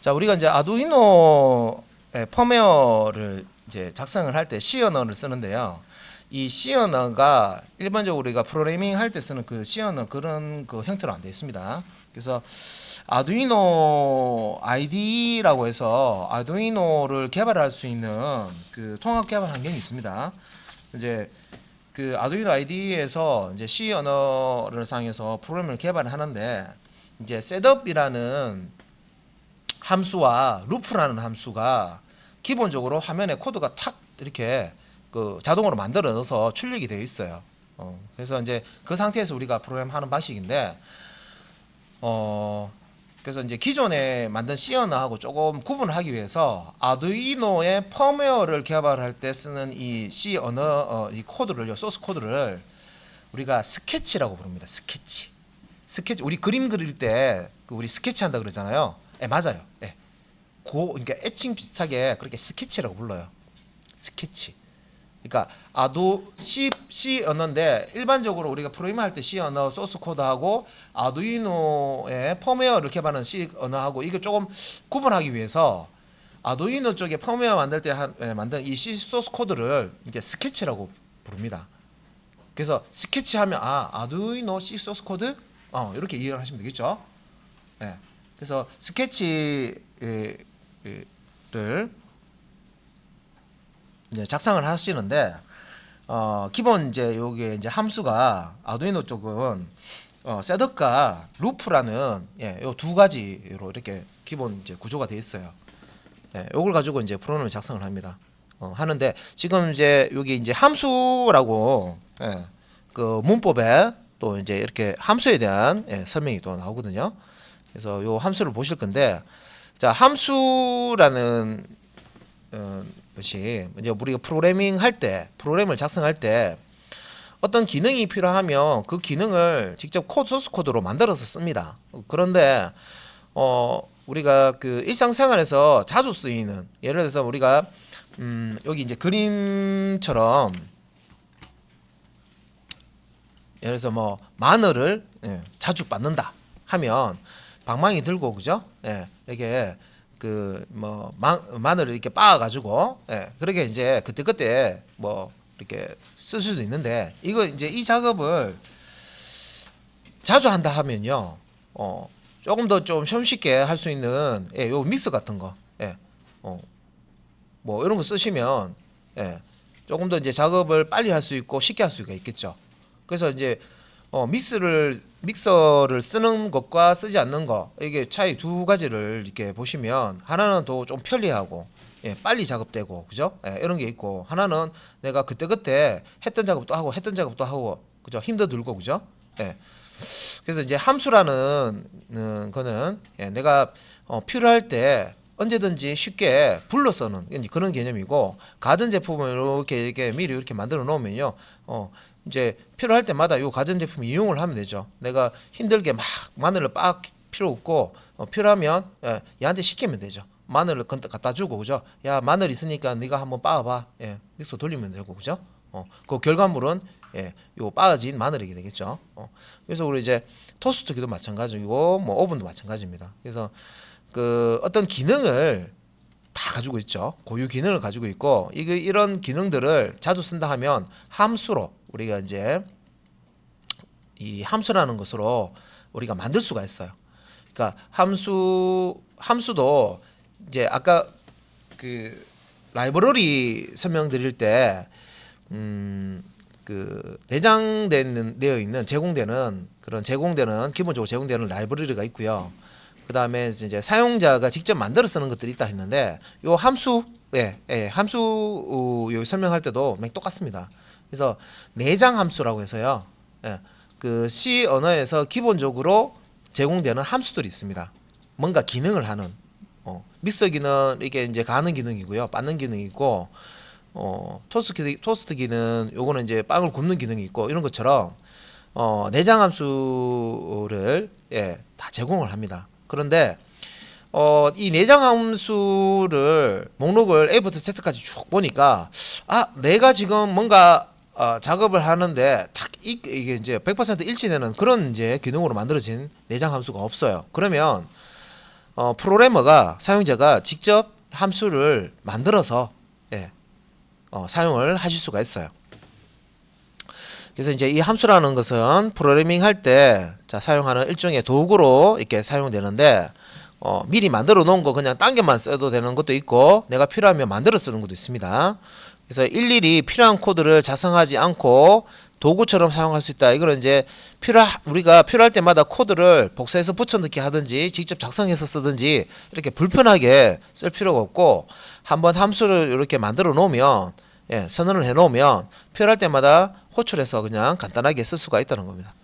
자, 우리가 이제 아두이노의 펌웨어를 이제 작성을 할 때 C 언어를 쓰는데요. 이 C 언어가 일반적으로 우리가 프로그래밍 할 때 쓰는 그 C 언어 그런 그 형태로 안 되어 있습니다. 그래서 아두이노 ID라고 해서 아두이노를 개발할 수 있는 그 통합 개발 환경이 있습니다. 이제 그 아두이노 ID에서 이제 C 언어를 사용해서 프로그램을 개발하는데 이제 셋업이라는 함수와 루프라는 함수가 기본적으로 화면에 코드가 탁 이렇게 그 자동으로 만들어서 출력이 되어 있어요. 그래서 이제 그 상태에서 우리가 프로그램 하는 방식인데, 그래서 이제 기존에 만든 C 언어하고 조금 구분을 하기 위해서 아두이노의 펌웨어를 개발할 때 쓰는 이 C 언어 이 코드를 소스 코드를 우리가 스케치라고 부릅니다. 스케치. 우리 그림 그릴 때 그 우리 스케치 한다 그러잖아요. 맞아요. 그러니까 애칭 비슷하게 그렇게 스케치라고 불러요. 스케치. 그러니까 C 언어인데 일반적으로 우리가 프로그래밍 할 때 C 언어 소스 코드하고 아두이노의 펌웨어를 개발하는 C 언어하고 이걸 조금 구분하기 위해서 아두이노 쪽에 펌웨어 만들 때 만든 이 C 소스 코드를 이제 스케치라고 부릅니다. 그래서 스케치하면 아두이노 C 소스 코드 이렇게 이해를 하시면 되겠죠. 그래서 스케치를 이제 작성을 하시는데 기본 이제 요게 이제 함수가 아두이노 쪽은 셋업과 루프라는 요 두 가지로 이렇게 기본 이제 구조가 되어 있어요. 요걸 가지고 이제 프로그램을 작성을 합니다. 하는데 지금 이제 여기 이제 함수라고 그 문법에 또 이제 이렇게 함수에 대한 설명이 또 나오거든요. 그래서 요 함수를 보실 건데, 자, 함수라는 것이 이제 우리가 프로그래밍 할 때, 프로그램을 작성할 때 어떤 기능이 필요하면 그 기능을 직접 소스 코드로 만들어서 씁니다. 그런데 우리가 그 일상생활에서 자주 쓰이는, 예를 들어서 우리가 여기 이제 그림처럼 예를 들어서 뭐 마늘을 자주 빻는다 하면 방망이 들고, 그죠? 이렇게 그 뭐 마늘을 이렇게 빻아 가지고 그렇게 이제 그때 뭐 이렇게 쓸 수도 있는데, 이거 이제 이 작업을 자주 한다 하면요 조금 더 좀 쉽게 할 수 있는 요 믹스 같은 거 뭐 이런 거 쓰시면 조금 더 이제 작업을 빨리 할 수 있고 쉽게 할 수가 있겠죠. 그래서 이제 믹서를 쓰는 것과 쓰지 않는 거, 이게 차이 두 가지를 이렇게 보시면, 하나는 더 좀 편리하고 빨리 작업되고, 그죠? 이런 게 있고, 하나는 내가 그때 했던 작업도 하고 그죠? 힘도 들고, 그죠? 그래서 이제 함수라는 거는 내가 필요할 때 언제든지 쉽게 불러서는 그런 개념이고, 가전제품을 이렇게 미리 이렇게 만들어 놓으면요 이제 필요할 때마다 이 가전제품 이용을 하면 되죠. 내가 힘들게 막 마늘을 빻 필요 없고 필요하면 얘한테 시키면 되죠. 마늘을 갖다 주고, 그죠? 야, 마늘 있으니까 네가 한번 빻아봐. 믹서 돌리면 되고, 그죠? 그 결과물은 요 빻아진 마늘이게 되겠죠. 그래서 우리 이제 토스트기도 마찬가지고 뭐 오븐도 마찬가지입니다. 그래서 그 어떤 기능을 다 가지고 있죠. 고유 기능을 가지고 있고, 이런 기능들을 자주 쓴다 하면 함수로 우리가 이제 이 함수라는 것으로 우리가 만들 수가 있어요. 그러니까 함수도 이제 아까 그 라이브러리 설명드릴 때 그 내장되어 있는 제공되는 기본적으로 제공되는 라이브러리가 있고요. 그 다음에 이제 사용자가 직접 만들어 쓰는 것들이 있다 했는데, 요 함수 함수 설명할 때도 똑같습니다. 그래서 내장 함수라고 해서요, 그 C 언어에서 기본적으로 제공되는 함수들이 있습니다. 뭔가 기능을 하는 믹서 기능, 이게 이제 가는 기능이고요, 빻는 기능이 있고, 토스트 기능, 요거는 이제 빵을 굽는 기능이 있고, 이런 것처럼 내장 함수를 다 제공을 합니다. 그런데 이 내장 함수를 목록을 A부터 Z까지 쭉 보니까 내가 지금 뭔가 작업을 하는데 딱 이게 이제 100% 일치되는 그런 이제 기능으로 만들어진 내장 함수가 없어요. 그러면 프로그래머가 사용자가 직접 함수를 만들어서 사용을 하실 수가 있어요. 그래서 이제 이 함수라는 것은 프로그래밍 할 때 사용하는 일종의 도구로 이렇게 사용되는데 미리 만들어 놓은 거 그냥 당겨만 써도 되는 것도 있고 내가 필요하면 만들어 쓰는 것도 있습니다. 그래서 일일이 필요한 코드를 작성하지 않고 도구처럼 사용할 수 있다. 이거는 이제 우리가 필요할 때마다 코드를 복사해서 붙여넣기 하든지 직접 작성해서 쓰든지 이렇게 불편하게 쓸 필요가 없고 한번 함수를 이렇게 만들어 놓으면 선언을 해 놓으면 필요할 때마다 호출해서 그냥 간단하게 쓸 수가 있다는 겁니다.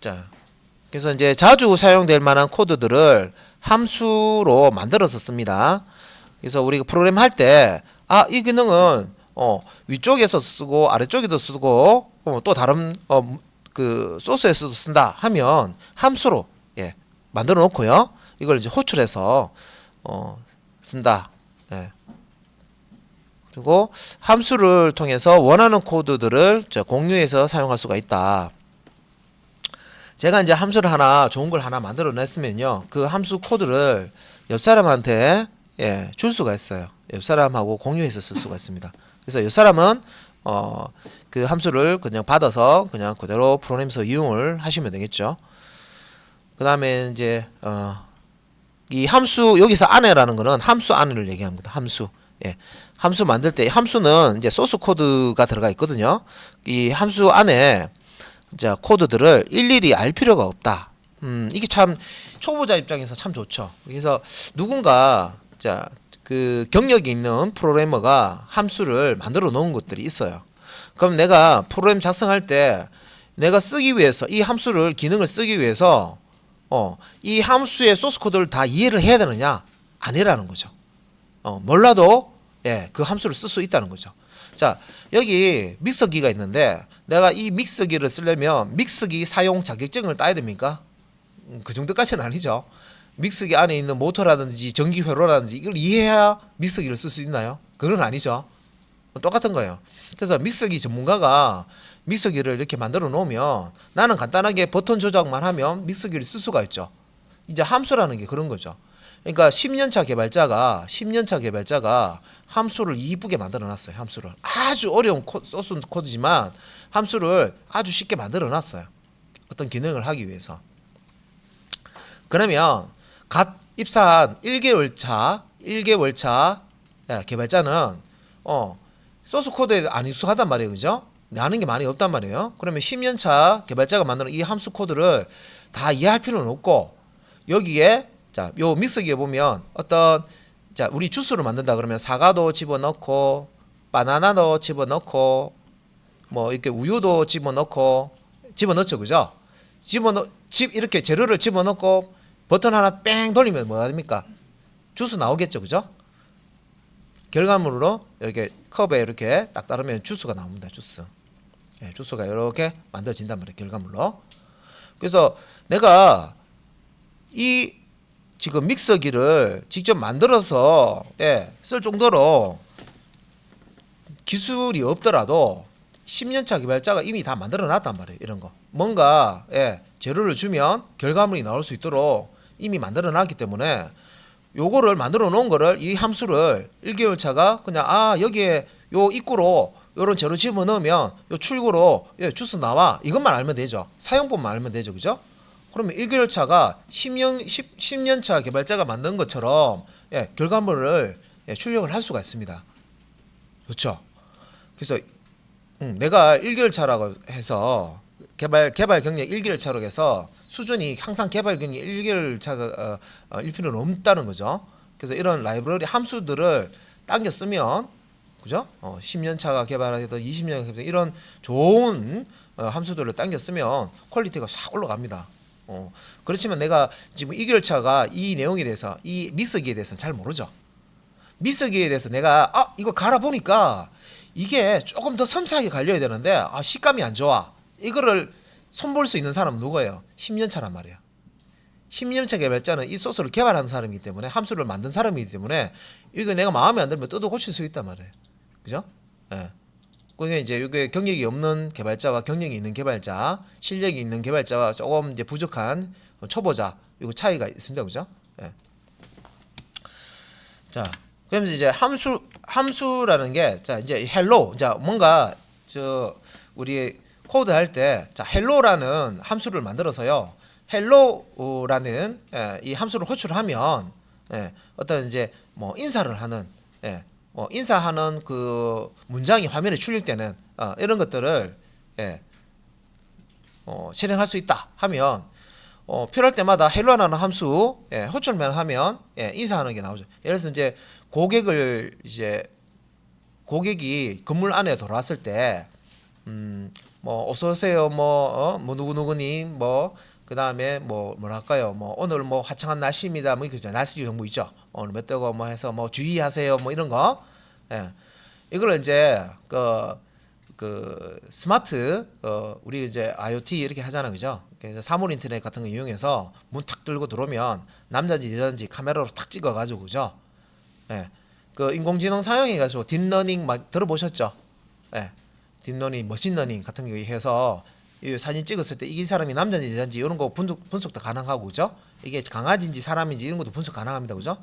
자, 그래서 이제 자주 사용될 만한 코드들을 함수로 만들어서 씁니다. 그래서 우리가 프로그램 할 때 이 기능은 위쪽에서 쓰고 아래쪽에도 쓰고 또 다른 그 소스에서도 쓴다 하면 함수로 만들어 놓고요. 이걸 이제 호출해서 쓴다. 그리고 함수를 통해서 원하는 코드들을 공유해서 사용할 수가 있다. 제가 이제 함수를 하나 좋은 걸 하나 만들어 냈으면요. 그 함수 코드를 옆 사람한테 줄 수가 있어요. 옆 사람하고 공유해서 쓸 수가 있습니다. 그래서 옆 사람은 그 함수를 그냥 받아서 그냥 그대로 프로그램에서 이용을 하시면 되겠죠. 그 다음에 이제 이 함수 여기서 안에라는 거는 함수 안을 얘기합니다. 함수. 함수 만들 때 함수는 이제 소스 코드가 들어가 있거든요. 이 함수 안에 코드들을 일일이 알 필요가 없다. 이게 참 초보자 입장에서 참 좋죠. 그래서 누군가 그 경력이 있는 프로그래머가 함수를 만들어 놓은 것들이 있어요. 그럼 내가 프로그램 작성할 때 내가 쓰기 위해서 이 함수를 기능을 쓰기 위해서 이 함수의 소스 코드를 다 이해를 해야 되느냐? 아니라는 거죠. 몰라도 그 함수를 쓸 수 있다는 거죠. 자, 여기 믹서기가 있는데 내가 이 믹서기를 쓰려면 믹서기 사용 자격증을 따야 됩니까? 그 정도까지는 아니죠. 믹서기 안에 있는 모터라든지 전기 회로라든지 이걸 이해해야 믹서기를 쓸 수 있나요? 그건 아니죠. 똑같은 거예요. 그래서 믹서기 전문가가 믹서기를 이렇게 만들어 놓으면 나는 간단하게 버튼 조작만 하면 믹서기를 쓸 수가 있죠. 이제 함수라는 게 그런 거죠. 그러니까 10년차 개발자가 함수를 이쁘게 만들어 놨어요. 함수를 아주 어려운 소스 코드지만 함수를 아주 쉽게 만들어 놨어요. 어떤 기능을 하기 위해서. 그러면 갓 입사한 1개월차 개발자는 소스 코드에 안 익숙하단 말이에요. 그죠? 아는 게 많이 없단 말이에요. 그러면 10년차 개발자가 만드는 이 함수 코드를 다 이해할 필요는 없고 여기에 요 믹서기에 보면 우리 주스를 만든다 그러면 사과도 집어넣고 바나나도 집어넣고 뭐 이렇게 우유도 집어넣죠. 그죠? 이렇게 재료를 집어넣고 버튼 하나 뺑 돌리면 뭐가 됩니까? 주스 나오겠죠. 그죠? 결과물로 이렇게 컵에 이렇게 딱 따르면 주스가 나옵니다. 주스가 이렇게 만들어진단 말이에요. 결과물로. 그래서 내가 이 지금 믹서기를 직접 만들어서 쓸 정도로 기술이 없더라도 10년차 개발자가 이미 다 만들어 놨단 말이에요. 이런 거 뭔가 재료를 주면 결과물이 나올 수 있도록 이미 만들어 놨기 때문에 요거를 만들어 놓은 거를 이 함수를 1개월차가 그냥 여기에 요 입구로 요런 재료 집어넣으면 요 출구로 주스 나와 이것만 알면 되죠. 사용법만 알면 되죠. 그죠? 그러면 1개월차가 10년차 개발자가 만든 것처럼 결과물을 출력을 할 수가 있습니다. 그렇죠? 그래서 내가 1개월차라고 해서 개발 경력 1개월차로 해서 수준이 항상 개발 경력 1개월차가 일 필요는 없다는 거죠. 그래서 이런 라이브러리 함수들을 당겨 쓰면 그죠? 10년차가 개발하던 20년차 개발 이런 좋은 함수들을 당겨 쓰면 퀄리티가 싹 올라갑니다. 그렇지만 내가 지금 2개월차가 이 내용에 대해서 이 믹서기에 대해서는 잘 모르죠. 믹서기에 대해서 내가 이거 갈아보니까 이게 조금 더 섬세하게 갈려야 되는데 식감이 안 좋아. 이거를 손볼 수 있는 사람은 누구예요? 10년차란 말이에요. 10년차 개발자는 이 소스를 개발한 사람이기 때문에 함수를 만든 사람이기 때문에 이거 내가 마음에 안 들면 뜯어 고칠 수 있단 말이에요. 그죠? 그게 이제 이게 경력이 없는 개발자와 경력이 있는 개발자, 실력이 있는 개발자와 조금 이제 부족한 초보자, 이거 차이가 있습니다, 그죠? 예. 자, 그러면서 이제 함수라는 게, 자 이제 헬로, 자 뭔가 저 우리 코드 할 때, 자 헬로라는 함수를 만들어서요, 헬로라는 이 함수를 호출하면 어떤 이제 뭐 인사를 하는 인사하는 그 문장이 화면에 출력되는 이런 것들을 실행할 수 있다 하면 필요할 때마다 헬로라는 함수 호출만 하면 인사하는 게 나오죠. 예를 들어서 이제 고객이 건물 안에 들어왔을 때 뭐 어서 오세요 뭐 누구누구님 뭐 그다음에 뭐랄까요 뭐 오늘 뭐 화창한 날씨입니다 뭐 이거 날씨 정보 있죠. 오늘 몇 도고 뭐 해서 뭐 주의하세요 뭐 이런 거. 이걸 이제 그 스마트 우리 이제 IoT 이렇게 하잖아요, 그죠? 그래서 사물 인터넷 같은 거 이용해서 문 탁 들고 들어오면 남자인지 여자인지 카메라로 탁 찍어가지고, 그죠? 그 인공지능 사용해가지고 딥러닝 막 들어보셨죠? 딥러닝, 머신러닝 같은 거 해서 이 사진 찍었을 때 이 사람이 남자인지 여자인지 이런 거 분석도 가능하고, 그죠? 이게 강아지인지 사람인지 이런 것도 분석 가능합니다, 그죠?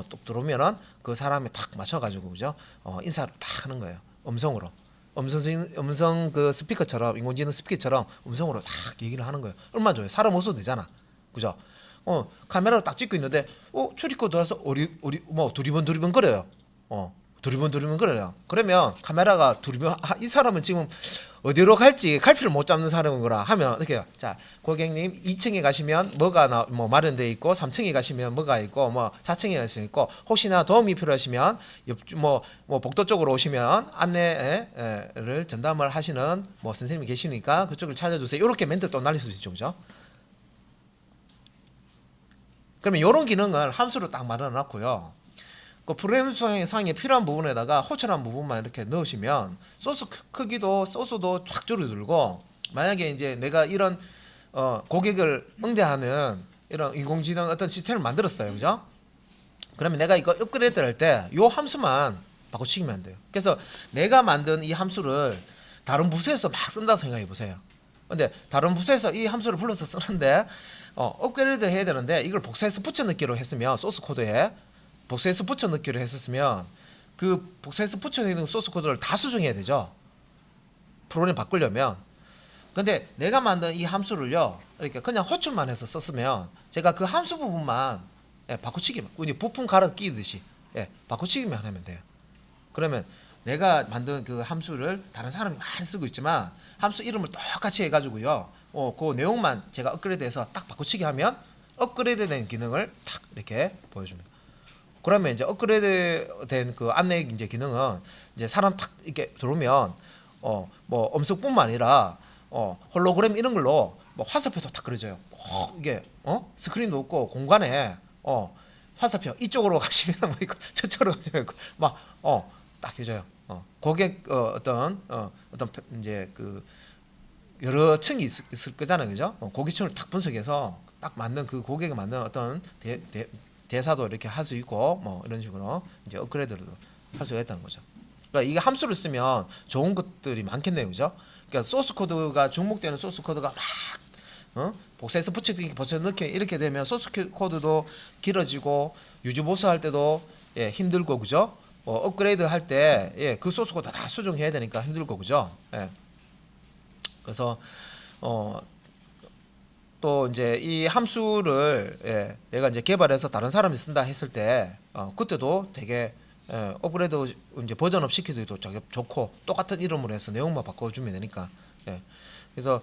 뚝 들어오면은 그 사람에 탁 맞춰가지고, 그죠? 인사를 탁 하는 거예요, 음성으로. 음성 그 스피커처럼, 인공지능 스피커처럼 음성으로 딱 얘기를 하는 거예요. 얼마나 좋아요. 사람 없어도 되잖아, 그죠? 카메라로 딱 찍고 있는데 출입구 들어와서 뭐 두리번 거려요. 두리번 거려요. 그러면 카메라가 이 사람은 지금 어디로 갈지 갈피를 못 잡는 사람이구나 하면 이렇게 해요. 자, 고객님 2층에 가시면 뭐가 뭐 마련되어 있고 3층에 가시면 뭐가 있고 뭐 4층에 가시면 있고 혹시나 도움이 필요하시면 뭐 복도 쪽으로 오시면 안내를 전담을 하시는 뭐 선생님이 계시니까 그쪽을 찾아주세요. 이렇게 멘트를 또 날릴 수 있죠, 그죠? 그러면 이런 기능을 함수로 딱 만들어 놨고요. 그 프로그램 상에 필요한 부분에다가 호출한 부분만 이렇게 넣으시면 소스도 쫙 줄어들고, 만약에 이제 내가 이런 고객을 응대하는 이런 인공지능 어떤 시스템을 만들었어요, 그죠? 그러면 내가 이거 업그레이드 할 때 요 함수만 바꿔치기면 안 돼요. 그래서 내가 만든 이 함수를 다른 부서에서 막 쓴다고 생각해 보세요. 근데 다른 부서에서 이 함수를 불러서 쓰는데 업그레이드 해야 되는데 이걸 복사해서 붙여넣기로 했으면 소스 코드에 복사해서 붙여넣기로 했었으면 그 복사해서 붙여넣는 소스 코드를 다 수정해야 되죠, 프로그램 바꾸려면. 근데 내가 만든 이 함수를요, 이렇게 그냥 호출만 해서 썼으면 제가 그 함수 부분만 바꾸치기만, 부품 갈아 끼듯이 바꾸치기만 하면 돼요. 그러면 내가 만든 그 함수를 다른 사람이 많이 쓰고 있지만 함수 이름을 똑같이 해가지고요, 그 내용만 제가 업그레이드해서 딱 바꾸치기 하면 업그레이드된 기능을 탁 이렇게 보여줍니다. 그러면 이제 업그레이드된 그 안내 이제 기능은 이제 사람 탁 이렇게 들어오면 뭐 음성뿐만 아니라 홀로그램 이런 걸로 뭐 화살표도 딱 그려져요. 이게 스크린도 없고 공간에 화살표 이쪽으로 가시면 뭐 있고 저쪽으로 가시면 있고 막 딱 해줘요. 고객 어떤 이제 그 여러 층이 있을 거잖아요, 그죠? 고객층을 딱 분석해서 딱 맞는 그 고객에 맞는 어떤 대사도 이렇게 할 수 있고 뭐 이런 식으로 이제 업그레이드를 할 수가 있다는 거죠. 그러니까 이게 함수를 쓰면 좋은 것들이 많겠네요, 그죠? 그러니까 소스 코드가 중복되는 소스 코드가 막 복사해서 붙이기 넣기 이렇게 되면 소스 코드도 길어지고 유지 보수할 때도 힘들고, 그죠? 업그레이드 할 때 그 소스 코드 다 수정해야 되니까 힘들고, 그죠? 그래서 또 이제 이 함수를 내가 이제 개발해서 다른 사람이 쓴다 했을 때 그때도 되게 업그레이드 이제 버전업 시키기도 좋고 똑같은 이름으로 해서 내용만 바꿔주면 되니까. 그래서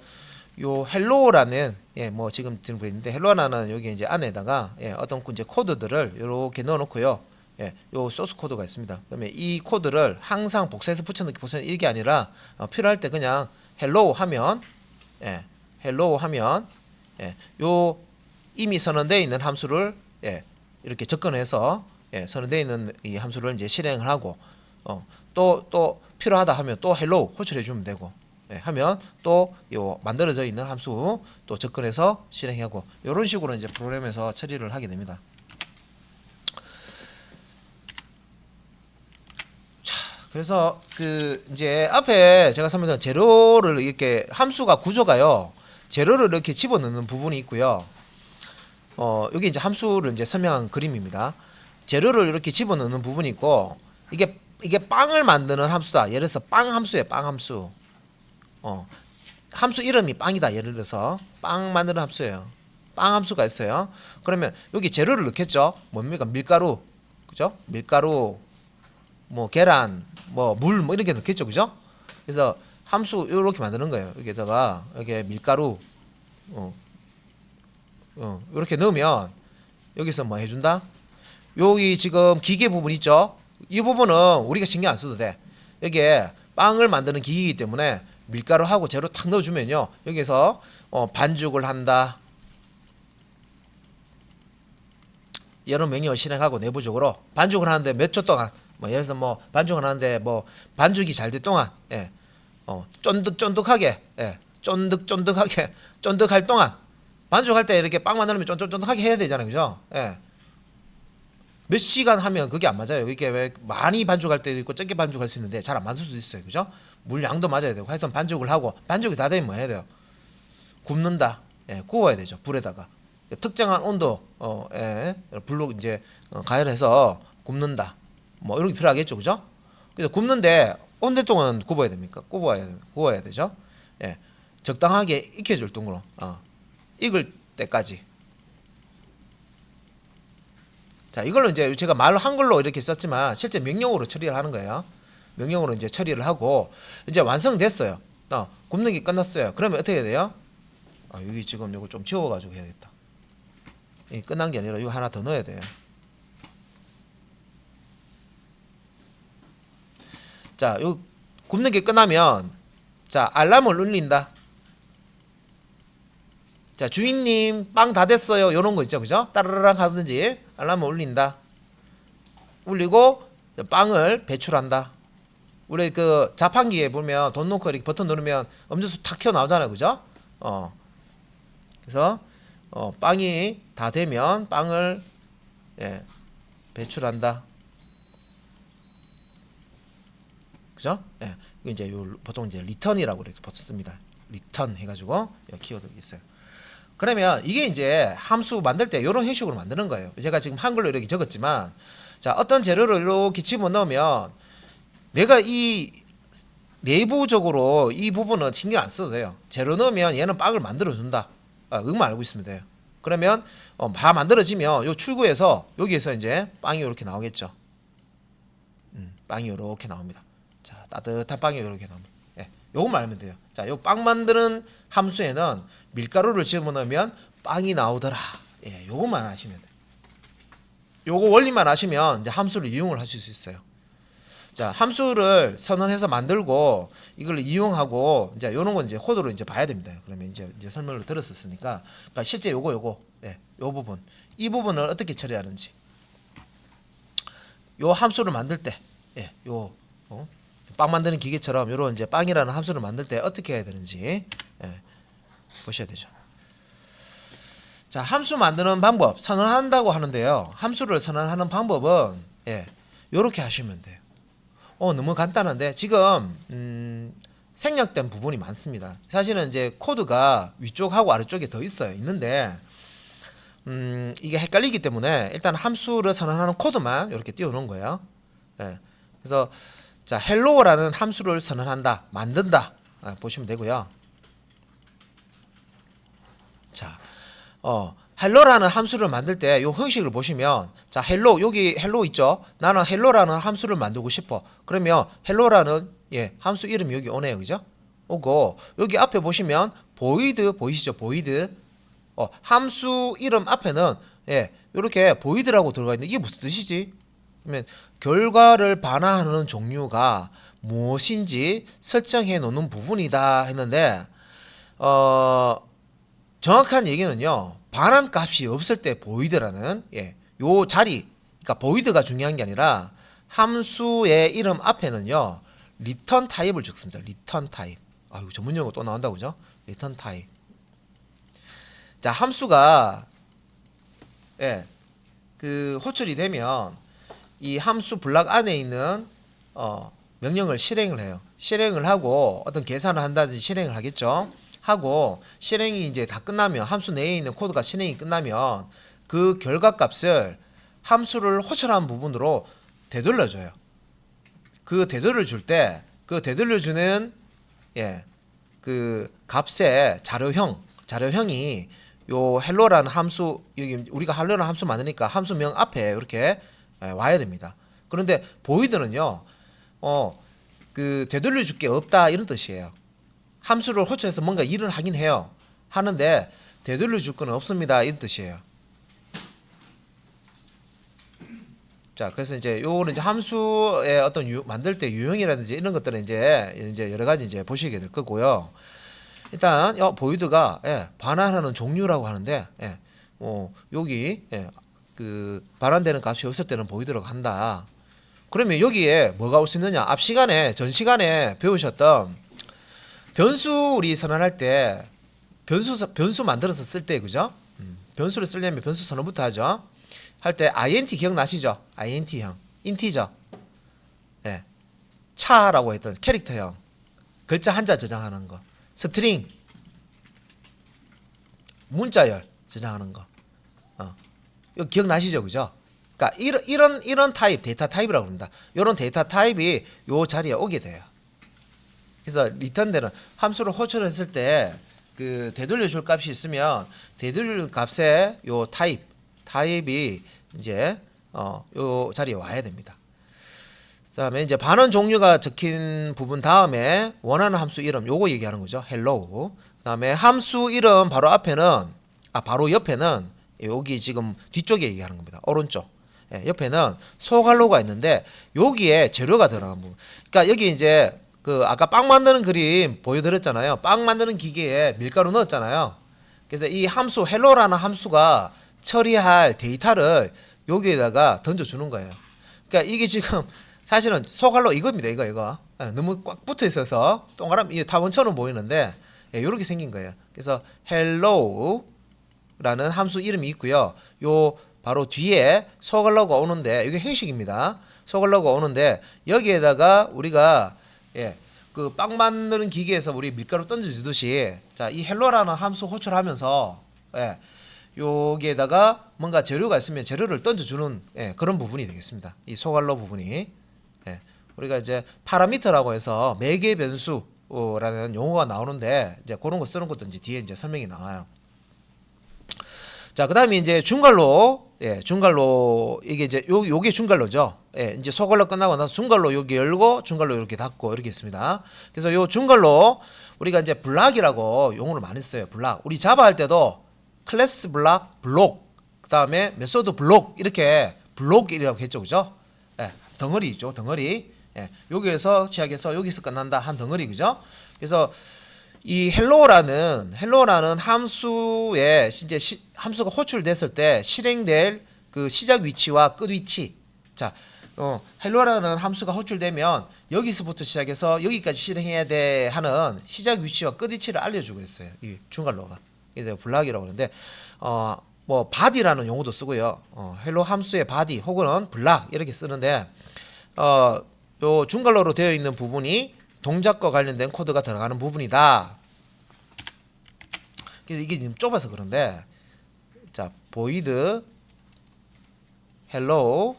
요 헬로라는 뭐 지금 있는데 헬로라는 여기 이제 안에다가 어떤 이제 코드들을 이렇게 넣어놓고요. 요 소스 코드가 있습니다. 그러면 이 코드를 항상 복사해서 붙여넣기 이게 아니라 필요할 때 그냥 헬로 하면 요 이미 선언되어 있는 함수를 이렇게 접근해서 선언되어 있는 이 함수를 이제 실행을 하고 또 필요하다 하면 또 헬로 호출해 주면 되고 하면 또 요 만들어져 있는 함수 또 접근해서 실행하고 이런 식으로 이제 프로그램에서 처리를 하게 됩니다. 그래서 그 이제 앞에 제가 설명드린 재료를 이렇게 함수가 구조가요. 재료를 이렇게 집어넣는 부분이 있고요. 여기 이제 함수를 이제 설명한 그림입니다. 재료를 이렇게 집어넣는 부분이 있고 이게 빵을 만드는 함수다. 예를 들어서 빵 함수예요. 빵 함수. 함수 이름이 빵이다. 예를 들어서 빵 만드는 함수예요. 빵 함수가 있어요. 그러면 여기 재료를 넣겠죠. 뭡니까? 밀가루. 그죠? 밀가루, 뭐 계란, 뭐 물 뭐 이렇게 넣겠죠. 그죠? 그래서 함수 이렇게 만드는 거예요. 여기다가 이렇게 밀가루 이렇게 넣으면 여기서 뭐 해준다? 여기 지금 기계 부분 있죠? 이 부분은 우리가 신경 안 써도 돼. 여기에 빵을 만드는 기기이기 때문에 밀가루하고 재료 탁 넣어주면요. 여기서 반죽을 한다. 이런 명령을 실행하고 내부적으로 반죽을 하는데 몇 초 동안 뭐 예를 들어서 뭐 반죽을 하는데 뭐 반죽이 잘 될 동안 쫀득쫀득하게 쫀득쫀득하게 쫀득할 동안 반죽할 때 이렇게 빵 만들면 쫀득쫀득하게 해야 되잖아요. 그죠? 몇 시간 하면 그게 안 맞아요. 이게 왜 많이 반죽할 때도 있고 적게 반죽할 수 있는데 잘 안 맞을 수도 있어요. 그죠? 물 양도 맞아야 되고 하여튼 반죽을 하고 반죽이 다 되면 뭐 해야 돼요? 굽는다. 구워야 되죠. 불에다가. 특정한 온도에 불로 이제 가열해서 굽는다. 뭐 이런 게 필요하겠죠. 그죠? 그래서 굽는데 언제 동안 굽어야 됩니까? 구워야 되죠. 적당하게 익혀줄 정도로 익을 때까지. 자, 이걸로 이제 제가 말로 한글로 이렇게 썼지만 실제 명령어로 처리를 하는 거예요. 명령어로 이제 처리를 하고 이제 완성됐어요. 굽는 게 끝났어요. 그러면 어떻게 해야 돼요? 여기 지금 이거 좀 지워가지고 해야겠다. 이 끝난 게 아니라 이거 하나 더 넣어야 돼요. 자, 요 굽는 게 끝나면 자 알람을 울린다. 자, 주인님 빵 다 됐어요. 요런 거 있죠, 그죠? 따르르랑 하든지 알람을 울린다. 울리고 빵을 배출한다. 우리 그 자판기에 보면 돈 넣고 이렇게 버튼 누르면 음료수 탁 튀어 나오잖아요, 그죠? 그래서 빵이 다 되면 빵을 배출한다. 그죠? 이거 이제 보통 이제 리턴이라고 이렇게 씁니다. 리턴 해가지고 키워드가 있어요. 그러면 이게 이제 함수 만들 때 이런 형식으로 만드는 거예요. 제가 지금 한글로 이렇게 적었지만, 자 어떤 재료를 이렇게 집어넣으면 내가 이 내부적으로 이 부분은 신경 안 써도 돼요. 재료 넣으면 얘는 빵을 만들어 준다. 그것만 알고 있으면 돼요. 그러면 다 만들어지면 요 출구에서 여기에서 이제 빵이 이렇게 나오겠죠. 빵이 이렇게 나옵니다. 자, 따뜻한 빵이 이렇게 나옵니다. 요것만 알면 돼요. 자, 요 빵 만드는 함수에는 밀가루를 집어넣으면 빵이 나오더라. 요것만 아시면 돼요. 요거 원리만 아시면 이제 함수를 이용을 하실 수 있어요. 자, 함수를 선언해서 만들고 이걸 이용하고 이제 요런 건 이제 코드로 이제 봐야 됩니다. 그러면 이제 설명을 들었었으니까, 그러니까 실제 요거 요 부분, 이 부분을 어떻게 처리하는지, 요 함수를 만들 때, 빵 만드는 기계처럼 요런 이제 빵이라는 함수를 만들 때 어떻게 해야 되는지 보셔야 되죠. 자, 함수 만드는 방법 선언한다고 하는데요. 함수를 선언하는 방법은 요렇게 하시면 돼요. 너무 간단한데 지금 생략된 부분이 많습니다. 사실은 이제 코드가 위쪽하고 아래쪽에 더 있는데 이게 헷갈리기 때문에 일단 함수를 선언하는 코드만 이렇게 띄워놓은 거예요. 그래서 자, hello라는 함수를 선언한다, 만든다 보시면 되고요. 자, hello라는 함수를 만들 때 이 형식을 보시면, 자, hello, 여기 hello 있죠? 나는 hello라는 함수를 만들고 싶어. 그러면 hello라는 함수 이름이 여기 오네요, 그죠? 오고 여기 앞에 보시면 void 보이시죠? void. 함수 이름 앞에는 이렇게 void라고 들어가 있는데 이게 무슨 뜻이지? 그러면 결과를 반환하는 종류가 무엇인지 설정해 놓는 부분이다 했는데, 정확한 얘기는요, 반환 값이 없을 때 void라는 요 자리, 그러니까 void가 중요한 게 아니라 함수의 이름 앞에는요 return 타입을 적습니다. return 타입. 이거 전문 용어 또 나온다고, 그죠? return 타입. 자, 함수가 그 호출이 되면 이 함수 블락 안에 있는 명령을 실행을 해요. 실행을 하고 어떤 계산을 한다든지 실행을 하겠죠. 하고 실행이 이제 다 끝나면 함수 내에 있는 코드가 실행이 끝나면 그 결과값을 함수를 호출한 부분으로 되돌려줘요. 그 되돌려 줄 때 그 되돌려 주는 그 값의 자료형이 요 헬로라는 함수, 여기 우리가 헬로라는 함수 많으니까 함수명 앞에 이렇게 와야 됩니다. 그런데 보이드는요, 그 되돌려 줄 게 없다 이런 뜻이에요. 함수를 호출해서 뭔가 일을 하긴 해요. 하는데 되돌려 줄 건 없습니다 이런 뜻이에요. 자, 그래서 이제 요거는 이제 함수의 어떤 만들 때 유형이라든지 이런 것들은 이제 여러 가지 이제 보시게 될 거고요. 일단 보이드가 반환하는 종류라고 하는데 여기 그 반환되는 값이 없을 때는 보이드라고 한다. 그러면 여기에 뭐가 올 수 있느냐? 앞 시간에 전 시간에 배우셨던 변수 우리 선언할 때 변수 만들어서 쓸 때 그죠? 변수를 쓰려면 변수 선언부터 하죠. 할 때 int 기억나시죠? int형, 인티저, 차라고 했던 캐릭터형, 글자 한자 저장하는 거, 스트링, 문자열 저장하는 거, 이거 기억나시죠, 그죠? 그러니까 이런 타입, 데이터 타입이라고 합니다. 이런 데이터 타입이 요 자리에 오게 돼요. 그래서 리턴되는 함수를 호출했을 때 그 되돌려줄 값이 있으면 되돌릴 값의 요 타입이 이제 요 자리에 와야 됩니다. 그다음에 이제 반원 종류가 적힌 부분 다음에 원하는 함수 이름 요거 얘기하는 거죠. hello. 그다음에 함수 이름 바로 앞에는 바로 옆에는 여기 지금 뒤쪽에 얘기하는 겁니다. 오른쪽. 옆에는 소갈로가 있는데 여기에 재료가 들어간 부분. 그러니까 여기 이제 그 아까 빵 만드는 그림 보여드렸잖아요. 빵 만드는 기계에 밀가루 넣었잖아요. 그래서 이 함수 hello라는 함수가 처리할 데이터를 여기에다가 던져주는 거예요. 그러니까 이게 지금 사실은 소갈로 이겁니다. 이거 너무 꽉 붙어 있어서 동그라미 타원처럼 보이는데 이렇게 생긴 거예요. 그래서 hello라는 함수 이름이 있고요. 요 바로 뒤에 소갈로가 오는데 이게 형식입니다. 소갈로가 오는데 여기에다가 우리가 그 빵 만드는 기계에서 우리 밀가루 던져주듯이 자, 이 hello라는 함수 호출하면서 여기에다가 뭔가 재료가 있으면 재료를 던져주는 그런 부분이 되겠습니다. 이 소갈로 부분이 우리가 이제 파라미터라고 해서 매개 변수라는 용어가 나오는데 이제 그런 거 쓰는 것도 이제 뒤에 이제 설명이 나와요. 자, 그다음에 이제 중괄로 중괄로 이게 이제 요게 중괄로죠. 이제 소갈로 끝나고 나서 중괄로 여기 열고 중괄로 이렇게 닫고 이렇게 있습니다. 그래서 요 중괄로 우리가 이제 블락이라고 용어를 많이 써요. 블락. 우리 자바 할 때도 클래스 블록, 그다음에 메소드 블록 이렇게 블록이라고 했죠. 그죠? 덩어리죠. 덩어리. 여기에서 시작해서 여기서 끝난다 한 덩어리 그죠? 그래서 이 hello라는 함수에 이제 함수가 호출됐을 때 실행될 그 시작 위치와 끝 위치. 자, hello라는 함수가 호출되면 여기서부터 시작해서 여기까지 실행해야 돼 하는 시작 위치와 끝 위치를 알려주고 있어요. 이 중괄로가. 그래서 블락이라고 하는데 뭐 body라는 용어도 쓰고요. hello 함수의 body 혹은 블락 이렇게 쓰는데 요 중괄로로 되어 있는 부분이 동작과 관련된 코드가 들어가는 부분이다. 그래서 이게 지금 좁아서 그런데 자, void hello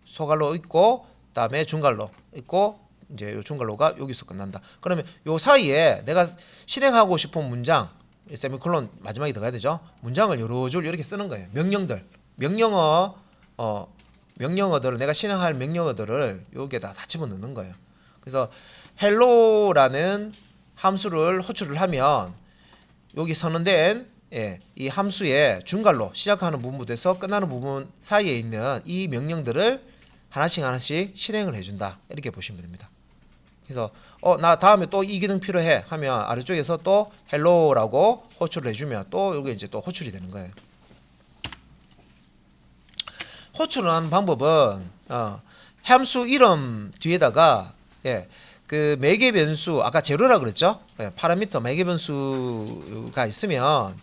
소갈로 있고 그다음에 중괄로 있고 이제 요 중괄로가 여기서 끝난다. 그러면 요 사이에 내가 실행하고 싶은 문장 세미콜론 마지막에 들어가야 되죠. 문장을 여러 줄 이렇게 쓰는 거예요. 명령어들을 내가 실행할 명령어들을 여기에다 다 집어넣는 거예요. 그래서 hello라는 함수를 호출을 하면 여기 선언된 이 함수의 중괄로 시작하는 부분부터 끝나는 부분 사이에 있는 이 명령들을 하나씩 실행을 해준다. 이렇게 보시면 됩니다. 그래서 나 다음에 또 이 기능 필요해 하면 아래쪽에서 또 hello라고 호출을 해주면 또 여기 이제 또 호출이 되는 거예요. 호출을 하는 방법은 함수 이름 뒤에다가 그 매개 변수 아까 제로라 그랬죠? 파라미터 매개 변수가 있으면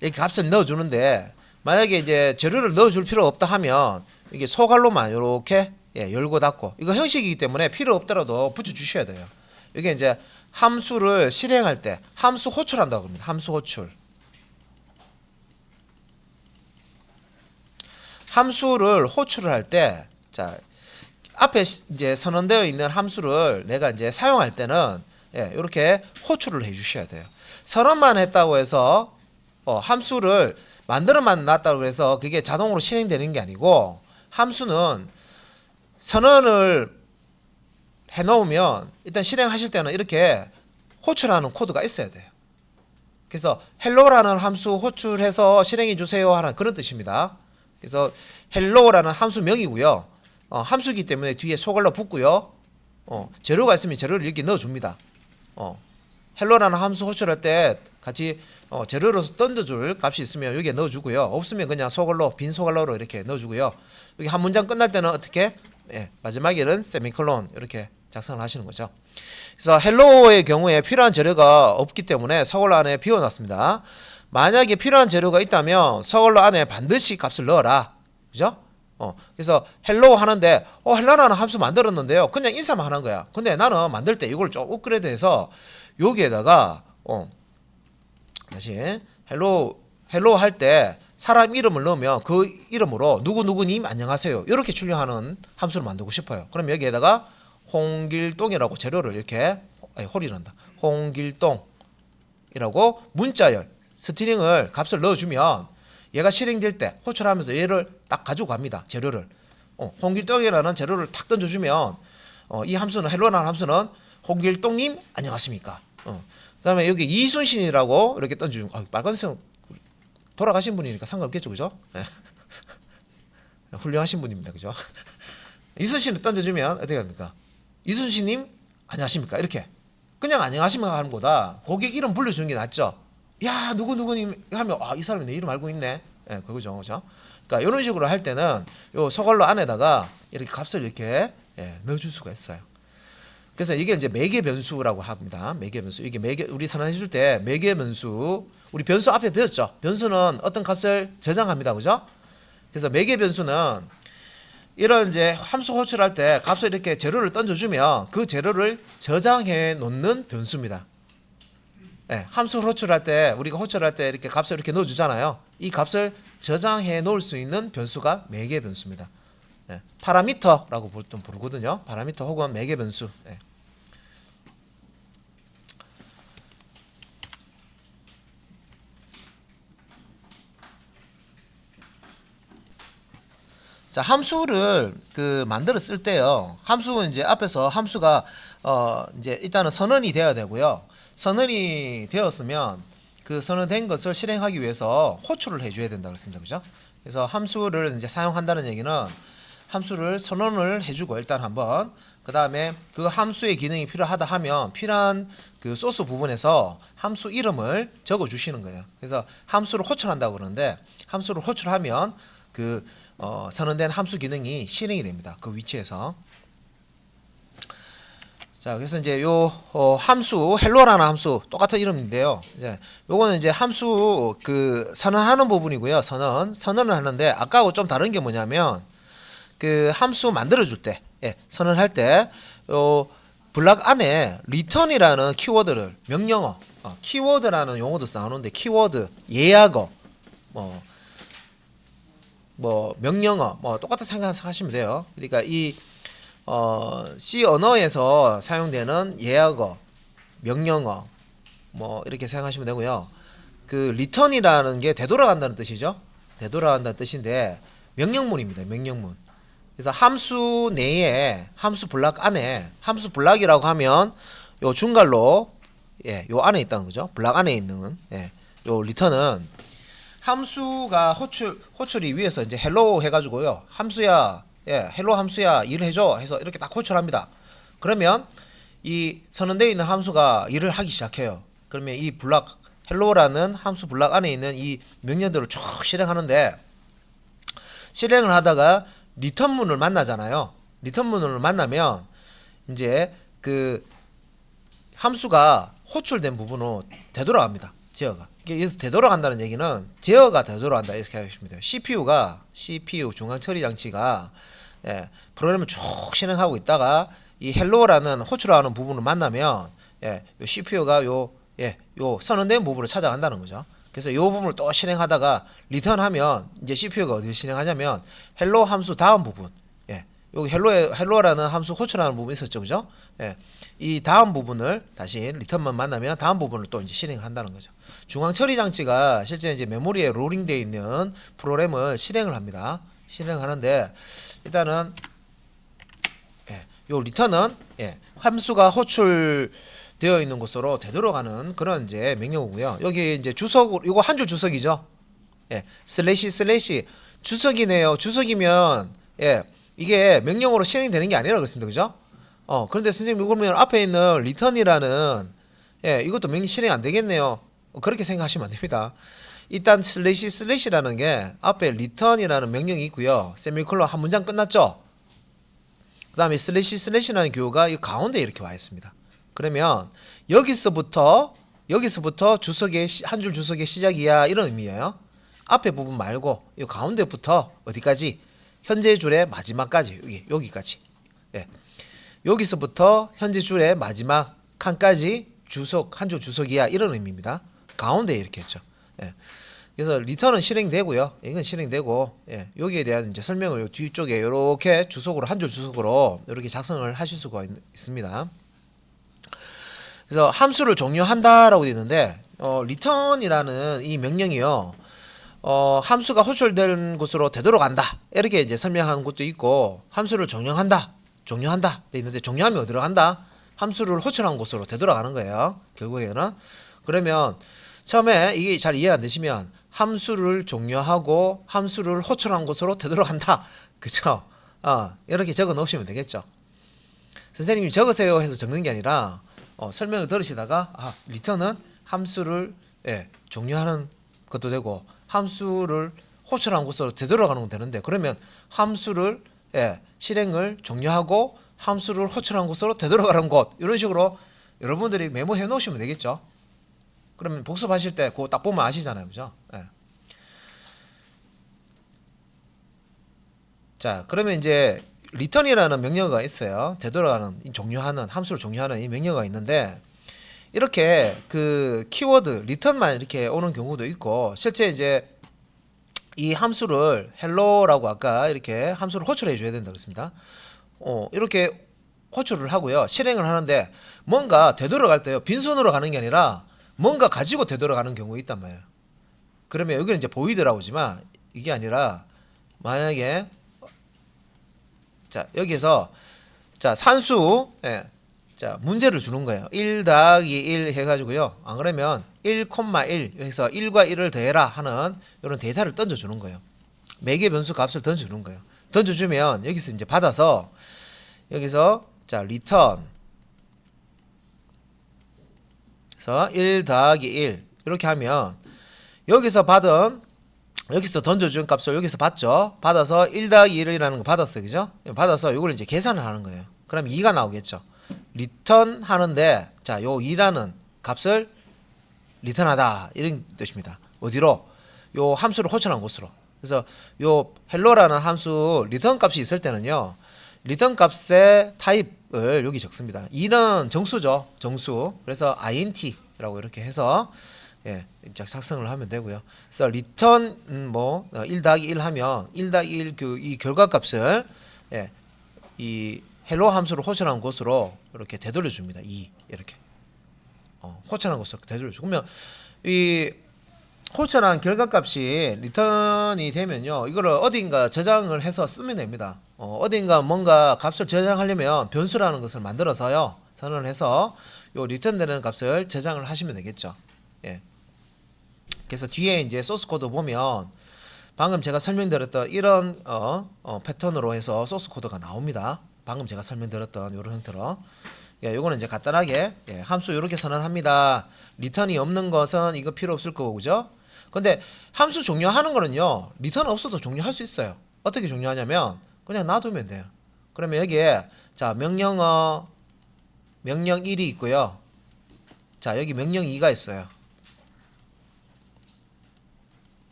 이렇게 값을 넣어주는데 만약에 이제 재료를 넣어줄 필요 없다 하면 이게 소갈로만 이렇게 열고 닫고 이거 형식이기 때문에 필요 없더라도 붙여주셔야 돼요. 이게 이제 함수를 실행할 때 함수 호출한다고 합니다. 함수 호출. 함수를 호출을 할 때, 자, 앞에 이제 선언되어 있는 함수를 내가 이제 사용할 때는 이렇게 호출을 해 주셔야 돼요. 선언만 했다고 해서 함수를 만들어만 놨다고 해서 그게 자동으로 실행되는 게 아니고 함수는 선언을 해 놓으면 일단 실행하실 때는 이렇게 호출하는 코드가 있어야 돼요. 그래서 hello라는 함수 호출해서 실행해 주세요 하는 그런 뜻입니다. 그래서 hello라는 함수명이고요. 함수이기 때문에 뒤에 소갈로 붙고요. 재료가 있으면 재료를 이렇게 넣어줍니다. hello라는 함수 호출할 때 같이 재료로서 던져줄 값이 있으면 여기에 넣어주고요. 없으면 그냥 소갈로 빈 소갈로로 이렇게 넣어주고요. 여기 한 문장 끝날 때는 어떻게? 마지막에는 세미콜론 이렇게 작성을 하시는 거죠. 그래서 hello의 경우에 필요한 재료가 없기 때문에 서글로 안에 비워놨습니다. 만약에 필요한 재료가 있다면 서글로 안에 반드시 값을 넣어라. 그죠? 그래서 hello 하는데 hello라는 함수 만들었는데요. 그냥 인사만 하는 거야. 근데 나는 만들 때 이걸 좀 업그레이드해서 여기에다가 다시 hello 할 때 사람 이름을 넣으면 그 이름으로 누구누구님 안녕하세요 이렇게 출력하는 함수를 만들고 싶어요. 그럼 여기에다가 홍길동이라고 재료를 이렇게 홀이란다. 홍길동이라고 문자열 스트링을 값을 넣어주면 얘가 실행될 때 호출하면서 얘를 딱 가지고 갑니다. 재료를 홍길동이라는 재료를 탁 던져주면 이 함수는 hello라는 함수는 홍길동님 안녕하십니까. 그다음에 여기 이순신이라고 이렇게 던져주면 빨간색 돌아가신 분이니까 상관없겠죠, 그죠? 네. 훌륭하신 분입니다, 그죠? 이순신을 던져주면 어떻게 합니까? 이순신님 안녕하십니까? 이렇게 그냥 안녕하십니까 하는 거다. 고객 이름 불러주는 게 낫죠. 야 누구누구님 하면 이 사람이 내 이름 알고 있네. 그거죠, 그죠? 그러니까 이런 식으로 할 때는 요 서글로 안에다가 이렇게 값을 이렇게 넣어줄 수가 있어요. 그래서 이게 이제 매개 변수라고 합니다. 매개 변수. 이게 우리 선언해 줄 때 매개 변수. 우리 변수 앞에 배웠죠. 변수는 어떤 값을 저장합니다. 그죠? 그래서 매개 변수는 이런 이제 함수 호출할 때 값을 이렇게 재료를 던져주면 그 재료를 저장해 놓는 변수입니다. 함수 호출할 때 우리가 호출할 때 이렇게 값을 이렇게 넣어주잖아요. 이 값을 저장해 놓을 수 있는 변수가 매개 변수입니다. 파라미터라고 보통 부르거든요. 파라미터 혹은 매개 변수. 자, 함수를 만들어 쓸 때요. 함수는 이제 앞에서 함수가 이제 일단은 선언이 되어야 되고요. 선언이 되었으면 그 선언된 것을 실행하기 위해서 호출을 해줘야 된다 그랬습니다. 그죠? 그래서 함수를 이제 사용한다는 얘기는 함수를 선언을 해주고 일단 한번 그 다음에 그 함수의 기능이 필요하다 하면 필요한 그 소스 부분에서 함수 이름을 적어 주시는 거예요. 그래서 함수를 호출한다고 그러는데 함수를 호출하면 그 선언된 함수 기능이 실행이 됩니다. 그 위치에서. 자, 그래서 이제 요 함수 hello라는 함수 똑같은 이름인데요. 이제 요거는 이제 함수 선언하는 부분이고요. 선언을 하는데 아까하고 좀 다른 게 뭐냐면 그 함수 만들어 줄 때 선언할 때 요 블락 안에 return이라는 키워드를 명령어 키워드라는 용어도 나오는데 키워드 예약어 명령어 똑같은 생각하시면 돼요. 그러니까 이 C 언어에서 사용되는 예약어, 명령어 이렇게 생각하시면 되고요. 그 return이라는 게 되돌아간다는 뜻이죠. 되돌아간다는 뜻인데 명령문입니다. 명령문. 그래서 함수 내에 함수 블락 안에 함수 블락이라고 하면 요 중괄로 요 안에 있다는 거죠. 블락 안에 있는 요 return은 함수가 호출이 위에서 이제 hello 해가지고요. 함수야, hello 함수야 일 해줘 해서 이렇게 딱 호출합니다. 그러면 이 선언되어 있는 함수가 일을 하기 시작해요. 그러면 이 블락 hello라는 함수 블락 안에 있는 이 명령들을 쭉 실행하는데 실행을 하다가 리턴문을 만나잖아요. 리턴문을 만나면 이제 그 함수가 호출된 부분으로 되돌아갑니다. 지어가 여기서 되돌아간다는 얘기는 제어가 되돌아간다 이렇게 하시면 돼요. CPU 중앙 처리 장치가 프로그램을 쭉 실행하고 있다가 이 헬로라는 호출하는 부분을 만나면 요 CPU가 요 선언된 부분을 찾아간다는 거죠. 그래서 요 부분을 또 실행하다가 리턴하면 이제 CPU가 어디를 실행하냐면 헬로 함수 다음 부분 여기 헬로라는 함수 호출하는 부분이 있었죠, 그죠? 이 다음 부분을 다시 리턴만 만나면 다음 부분을 또 이제 실행을 한다는 거죠. 중앙 처리 장치가 실제 이제 메모리에 롤링되어 있는 프로그램을 실행을 합니다. 실행하는데 일단은 요 리턴은 함수가 호출되어 있는 곳으로 되돌아가는 그런 이제 명령어고요. 여기 이제 주석 이거 한 줄 주석이죠. 슬래시 주석이네요. 주석이면 이게 명령어로 실행되는 게 아니라 그렇습니다. 그죠? 그런데 선생님 그러면 앞에 있는 return이라는 이것도 명령 실행 안 되겠네요. 그렇게 생각하시면 안 됩니다. 일단 슬래시라는 게 앞에 return이라는 명령이 있고요. 세미콜론 한 문장 끝났죠? 그 다음에 슬래시라는 교가 이 가운데 이렇게 와 있습니다. 그러면 여기서부터 주석의 한 줄 주석의 시작이야 이런 의미예요. 앞에 부분 말고 이 가운데부터 어디까지? 현재 줄의 마지막까지 여기까지. 여기서부터 현재 줄의 마지막 칸까지 주석 한 줄 주석이야 이런 의미입니다. 가운데 이렇게 했죠. 그래서 리턴은 실행되고요. 이건 실행되고 여기에 대한 이제 설명을 요 뒤쪽에 이렇게 주석으로 한 줄 주석으로 이렇게 작성을 하실 수가 있습니다. 그래서 함수를 종료한다라고 되어 있는데 return이라는 이 명령이요. 함수가 호출된 곳으로 되돌아간다 이렇게 이제 설명하는 것도 있고 함수를 종료한다 돼 있는데 종료하면 어디로 간다? 함수를 호출한 곳으로 되돌아가는 거예요. 결국에는 그러면 처음에 이게 잘 이해 안 되시면 함수를 종료하고 함수를 호출한 곳으로 되돌아간다 그쵸? 이렇게 적어 놓으시면 되겠죠. 선생님이 적으세요 해서 적는 게 아니라 설명을 들으시다가 리턴은 함수를 종료하는 것도 되고 함수를 호출한 곳으로 되돌아가는 건 되는데 그러면 함수를 실행을 종료하고 함수를 호출한 곳으로 되돌아가는 곳 이런 식으로 여러분들이 메모해 놓으시면 되겠죠. 그러면 복습하실 때 그거 딱 보면 아시잖아요, 그죠? 자, 그러면 이제 return이라는 명령어가 있어요. 되돌아가는 종료하는 함수를 종료하는 이 명령어가 있는데 이렇게 그 키워드 return만 이렇게 오는 경우도 있고 실제 이제 이 함수를 hello라고 아까 이렇게 함수를 호출해 줘야 된다 그랬습니다. 이렇게 호출을 하고요. 실행을 하는데 뭔가 되돌아갈 때요. 빈손으로 가는 게 아니라 뭔가 가지고 되돌아가는 경우가 있단 말이에요. 그러면 여기는 이제 보이드라고 하지만 이게 아니라 만약에 자, 여기서 자, 산수 자, 문제를 주는 거예요. 1 더하기 1 해가지고요. 안 그러면 1,1 해서 1과 1을 더해라 하는 이런 데이터를 던져주는 거예요. 매개 변수 값을 던져주는 거예요. 던져주면 여기서 이제 받아서 여기서 자, return 그래서 1 더하기 1 이렇게 하면 여기서 던져준 값을 여기서 받죠. 받아서 1 더하기 1이라는 거 받았어요. 그죠? 받아서 이걸 이제 계산을 하는 거예요. 그럼 2가 나오겠죠. 리턴 하는데 자, 요 2라는 값을 리턴하다 이런 뜻입니다. 어디로? 요 함수를 호출한 곳으로. 그래서 요 헬로라는 함수 리턴 값이 있을 때는요. 리턴 값의 타입을 여기 적습니다. 2는 정수죠. 정수. 그래서 int라고 이렇게 해서 작성을 하면 되고요. 그래서 return 1 더하기 1 하면 1 더하기 1 이 결과값을 이 헬로 함수를 호출한 곳으로 이렇게 되돌려 줍니다. 2 이렇게 호출한 곳으로 되돌려 주고 그러면 이 호출한 결과값이 리턴이 되면요. 이거를 어딘가 저장을 해서 쓰면 됩니다. 어딘가 뭔가 값을 저장하려면 변수라는 것을 만들어서요. 선언을 해서 요 리턴되는 값을 저장을 하시면 되겠죠. 그래서 뒤에 이제 소스 코드 보면 방금 제가 설명드렸던 이런 패턴으로 해서 소스 코드가 나옵니다. 방금 제가 설명드렸던 이런 형태로 요거는 이제 간단하게 함수 이렇게 선언합니다. 리턴이 없는 것은 이거 필요 없을 거고 그죠? 근데 함수 종료하는 거는요. 리턴 없어도 종료할 수 있어요. 어떻게 종료하냐면 그냥 놔두면 돼요. 그러면 여기에 자 명령 1이 있고요. 자 여기 명령 2가 있어요.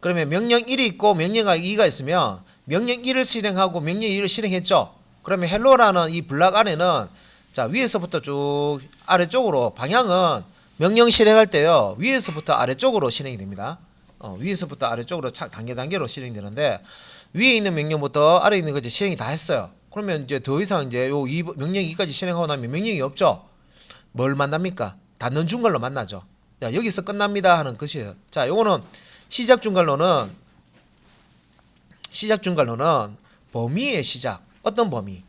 그러면 명령 1이 있고 명령 2가 있으면 명령 1을 실행하고 명령 2를 실행했죠. 그러면 헬로라는 이 블락 안에는 자 위에서부터 쭉 아래쪽으로 방향은 명령 실행할 때요 위에서부터 아래쪽으로 실행이 됩니다. 위에서부터 아래쪽으로 단계로 실행이 되는데 위에 있는 명령부터 아래에 있는 것이 실행이 다 했어요. 그러면 이제 더 이상 이제 요 명령 2까지 실행하고 나면 명령이 없죠. 뭘 만납니까? 닫는 중괄로 만나죠. 자, 여기서 끝납니다 하는 것이에요. 자, 요거는 시작 중괄로는 범위의 시작. 어떤 범위?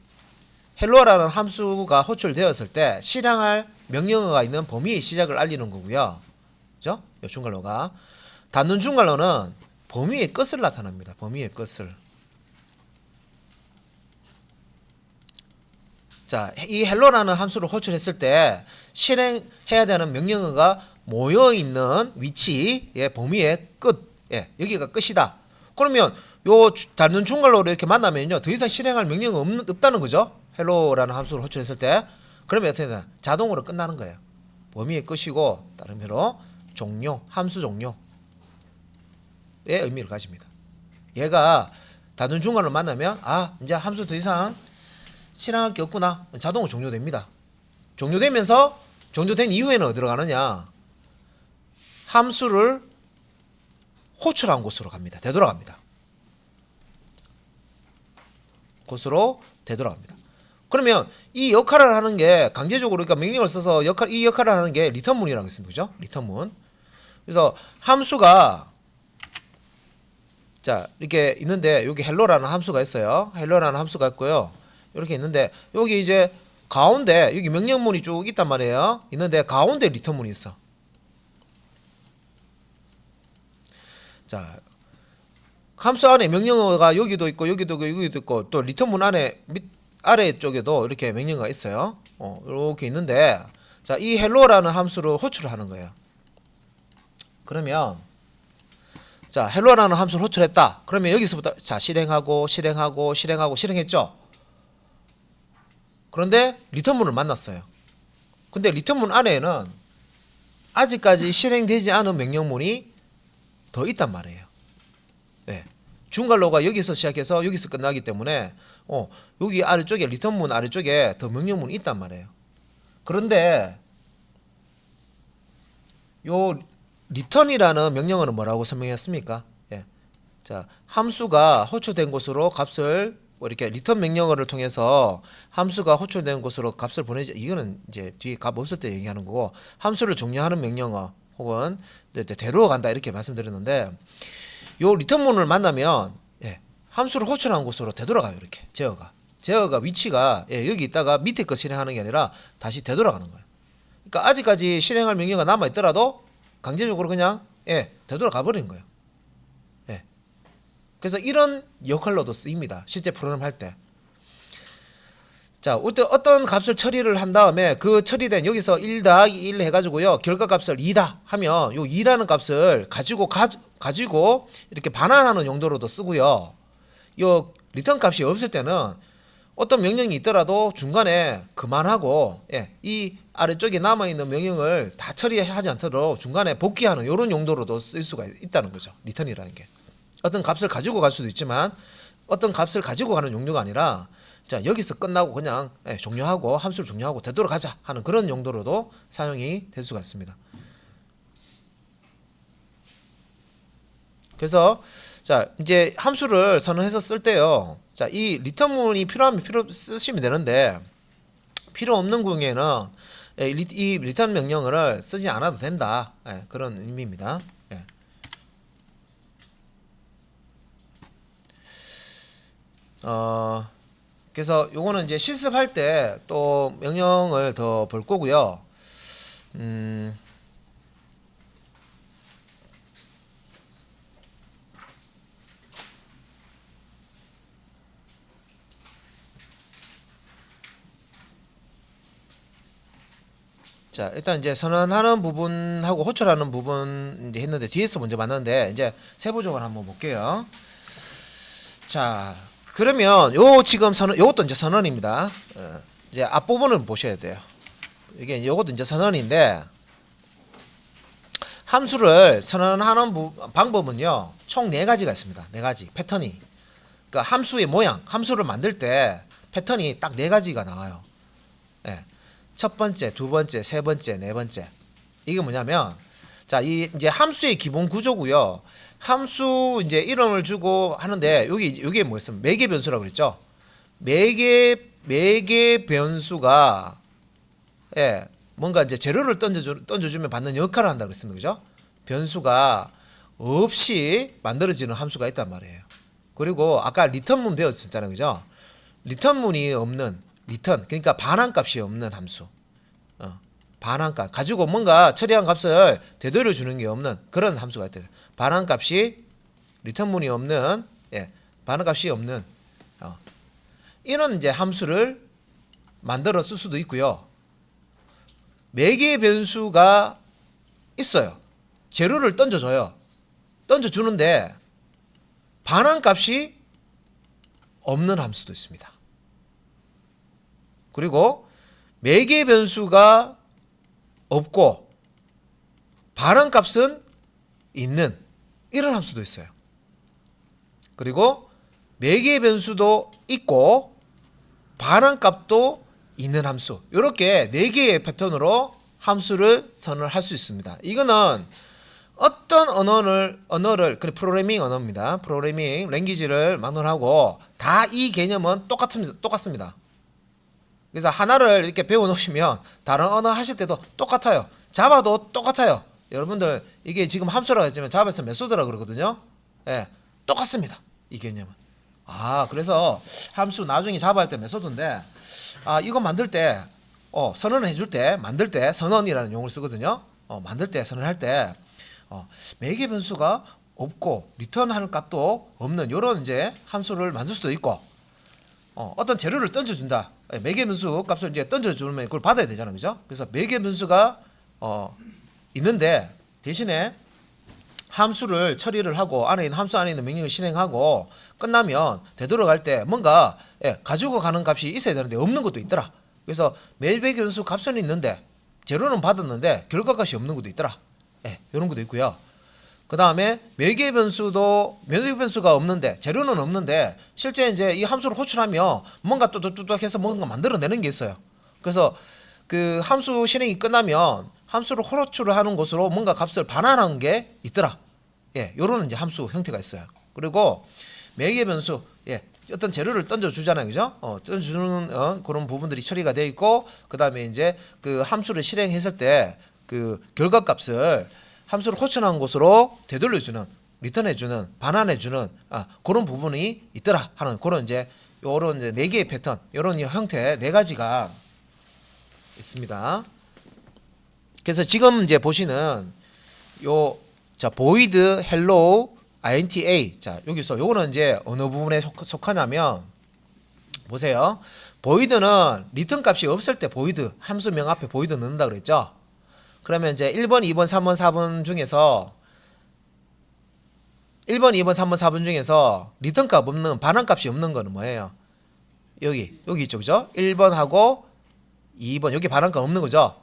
헬로라는 함수가 호출되었을 때 실행할 명령어가 있는 범위의 시작을 알리는 거고요. 그죠? 요 중괄로가. 닫는 중괄로는 범위의 끝을 나타납니다. 범위의 끝을. 자, 이 헬로라는 함수를 호출했을 때 실행해야 되는 명령어가 모여 있는 위치의 범위의 끝. 예, 여기가 끝이다. 그러면 요 닫는 중괄로를 이렇게 만나면요. 더 이상 실행할 명령은 없다는 거죠. 헬로라는 함수를 호출했을 때. 그러면 어떻게 되나? 자동으로 끝나는 거예요. 범위의 끝이고 다른 표로 종료, 함수 종료의 의미를 가집니다. 얘가 닫는 중괄로를 만나면 아, 이제 함수 더 이상 실행할 게 없구나. 자동으로 종료됩니다. 종료되면서 종료된 이후에는 어디로 가느냐? 함수를 호출한 곳으로 갑니다. 되돌아갑니다. 곳으로 되돌아갑니다. 그러면 이 역할을 하는 게 강제적으로 그러니까 명령을 써서 이 역할을 하는 게 리턴문이라고 했습니다. 그죠? 리턴문. 그래서 함수가 자 이렇게 있는데 여기 헬로라는 함수가 있어요. 헬로라는 함수가 있고요. 이렇게 있는데 여기 이제 가운데 여기 명령문이 쭉 있단 말이에요. 있는데 가운데 리턴문이 있어. 자 함수 안에 명령어가 여기도 있고 여기도 있고 여기도 있고 또 리턴문 안에 아래 쪽에도 이렇게 명령어가 있어요. 이렇게 있는데 자 이 헬로라는 함수를 호출을 하는 거예요. 그러면 자 헬로라는 함수를 호출했다. 그러면 여기서부터 자 실행하고 실행했죠. 그런데 리턴문을 만났어요. 근데 리턴문 안에는 아직까지 실행되지 않은 명령문이 더 있단 말이에요. 네. 중괄로가 여기서 시작해서 여기서 끝나기 때문에 여기 아래쪽에 리턴문 아래쪽에 더 명령문이 있단 말이에요. 그런데 요 리턴이라는 명령어는 뭐라고 설명했습니까? 예. 자, 함수가 호출된 곳으로 값을 이렇게 리턴 명령어를 통해서 함수가 호출된 곳으로 값을 보내지 이거는 이제 뒤에 값 없을 때 얘기하는 거고 제로를 종료하는 명령어 혹은 이제 데려간다 이렇게 말씀드렸는데 요 리턴문을 만나면 예, 함수를 호출한 곳으로 되돌아가요. 이렇게 제어가 위치가 예, 여기 있다가 밑에 거 실행하는 게 아니라 다시 되돌아가는 거예요. 그러니까 아직까지 실행할 명령어가 남아 있더라도 강제적으로 그냥 예, 되돌아가 버리는 거예요. 예. 그래서 이런 역할로도 쓰입니다. 실제 프로그램 할 때. 자, 어떤 값을 처리를 한 다음에 그 처리된 여기서 1 더하기 1 해가지고요. 결과값을 2다 하면 요 2라는 값을 가지고 이렇게 반환하는 용도로도 쓰고요. 요 리턴 값이 없을 때는 어떤 명령이 있더라도 중간에 그만하고 예, 이 아래쪽에 남아있는 명령을 다 처리하지 않도록 중간에 복귀하는 이런 용도로도 쓸 수가 있다는 거죠. 리턴이라는 게. 어떤 값을 가지고 갈 수도 있지만 어떤 값을 가지고 가는 용도가 아니라 자 여기서 끝나고 그냥 예, 종료하고 함수를 종료하고 되돌아가자 하는 그런 용도로도 사용이 될 수가 있습니다. 그래서 자 이제 함수를 선언해서 쓸 때요. 자 이 리턴문이 필요하면 쓰시면 되는데 필요 없는 경우에는 이 리턴 명령어를 쓰지 않아도 된다. 예, 그런 의미입니다. 예. 그래서 요거는 이제 실습할 때 또 명령을 더 볼 거고요. 자, 일단 이제 선언하는 부분하고 호출하는 부분 이제 했는데 뒤에서 먼저 봤는데 이제 세부적으로 한번 볼게요. 자, 그러면 요 지금 요것도 이제 선언입니다. 이제 앞부분을 보셔야 돼요. 이게 요것도 이제 선언인데 함수를 선언하는 방법은요, 총 4가지가 있습니다. 4가지 패턴이. 그러니까 함수의 모양, 함수를 만들 때 패턴이 딱 4가지가 나와요. 예. 첫 번째, 두 번째, 세 번째, 네 번째. 이게 뭐냐면, 자, 이 이제 함수의 기본 구조고요. 함수 이제 이름을 주고 하는데 여기 뭐였으면 매개 변수라고 그랬죠. 매개 변수가 예, 뭔가 이제 재료를 던져주면 받는 역할을 한다 그랬습니다. 그죠? 변수가 없이 만들어지는 함수가 있단 말이에요. 그리고 아까 리턴문 배웠었잖아요. 그죠? 리턴문이 없는 리턴, 그러니까 반환값이 없는 함수. 반환값 가지고 뭔가 처리한 값을 되돌려 주는 게 없는 그런 함수가 있대요. 반환값이 리턴문이 없는 반환값이 없는 이런 이제 함수를 만들어 쓸 수도 있고요. 매개 변수가 있어요. 재료를 던져줘요. 던져주는데 반환값이 없는 함수도 있습니다. 그리고 매개 변수가 없고 반환값은 있는 이런 함수도 있어요. 그리고 매개 변수도 있고 반환값도 있는 함수, 이렇게 4개의 패턴으로 함수를 선언할 수 있습니다. 이거는 어떤 언어를 프로그래밍 언어입니다. 프로그래밍 랭귀지를 막론하고 다 이 개념은 똑같습니다. 그래서 하나를 이렇게 배워 놓으시면 다른 언어 하실 때도 똑같아요. 자바도 똑같아요. 여러분들 이게 지금 함수라고 했지만 자바에서 메소드라고 그러거든요. 예, 똑같습니다. 이 개념은. 그래서 함수 나중에 자바 할 때 메소드인데 이거 만들 때 선언해 줄 때 만들 때 선언이라는 용어를 쓰거든요. 만들 때 선언할 때 매개 변수가 없고 리턴하는 값도 없는 이런 이제 함수를 만들 수도 있고 어떤 재료를 던져준다. 매개 변수 값을 이제 던져주면 그걸 받아야 되잖아요. 그죠? 그래서 매개 변수가 있는데 대신에 함수를 처리를 하고 함수 안에 있는 명령을 실행하고 끝나면 되돌아갈 때 뭔가 가지고 가는 값이 있어야 되는데 없는 것도 있더라. 그래서 매개 변수 값은 있는데 재료는 받았는데 결과값이 없는 것도 있더라. 이런 것도 있고요. 그 다음에 매개 변수가 없는데 재료는 없는데 실제 이제 이 함수를 호출하며 뭔가 뚜둑뚜둑 해서 뭔가 만들어내는 게 있어요. 그래서 그 함수 실행이 끝나면 함수를 호출을 하는 것으로 뭔가 값을 반환하는 게 있더라. 요런 이제 함수 형태가 있어요. 그리고 매개 변수, 어떤 재료를 던져주잖아요. 그죠? 던져주는 그런 부분들이 처리가 되어 있고, 그 다음에 이제 그 함수를 실행했을 때 그 결과값을 함수를 호출한 곳으로 되돌려주는, 리턴해주는, 반환해주는 그런 부분이 있더라 하는 그런 이제 요런 이제 4개의 패턴, 요런 형태 4가지가 있습니다. 그래서 지금 이제 보시는 void hello int 자, 여기서 요거는 이제 어느 부분에 속하냐면 보세요. void는 리턴 값이 없을 때 void 함수명 앞에 void 넣는다 그랬죠. 그러면 이제 1번, 2번, 3번, 4번 중에서 1번, 2번, 3번, 4번 중에서 리턴 값 없는 반환 값이 없는 거는 뭐예요? 여기 있죠. 그죠? 1번하고 2번 여기 반환 값 없는 거죠.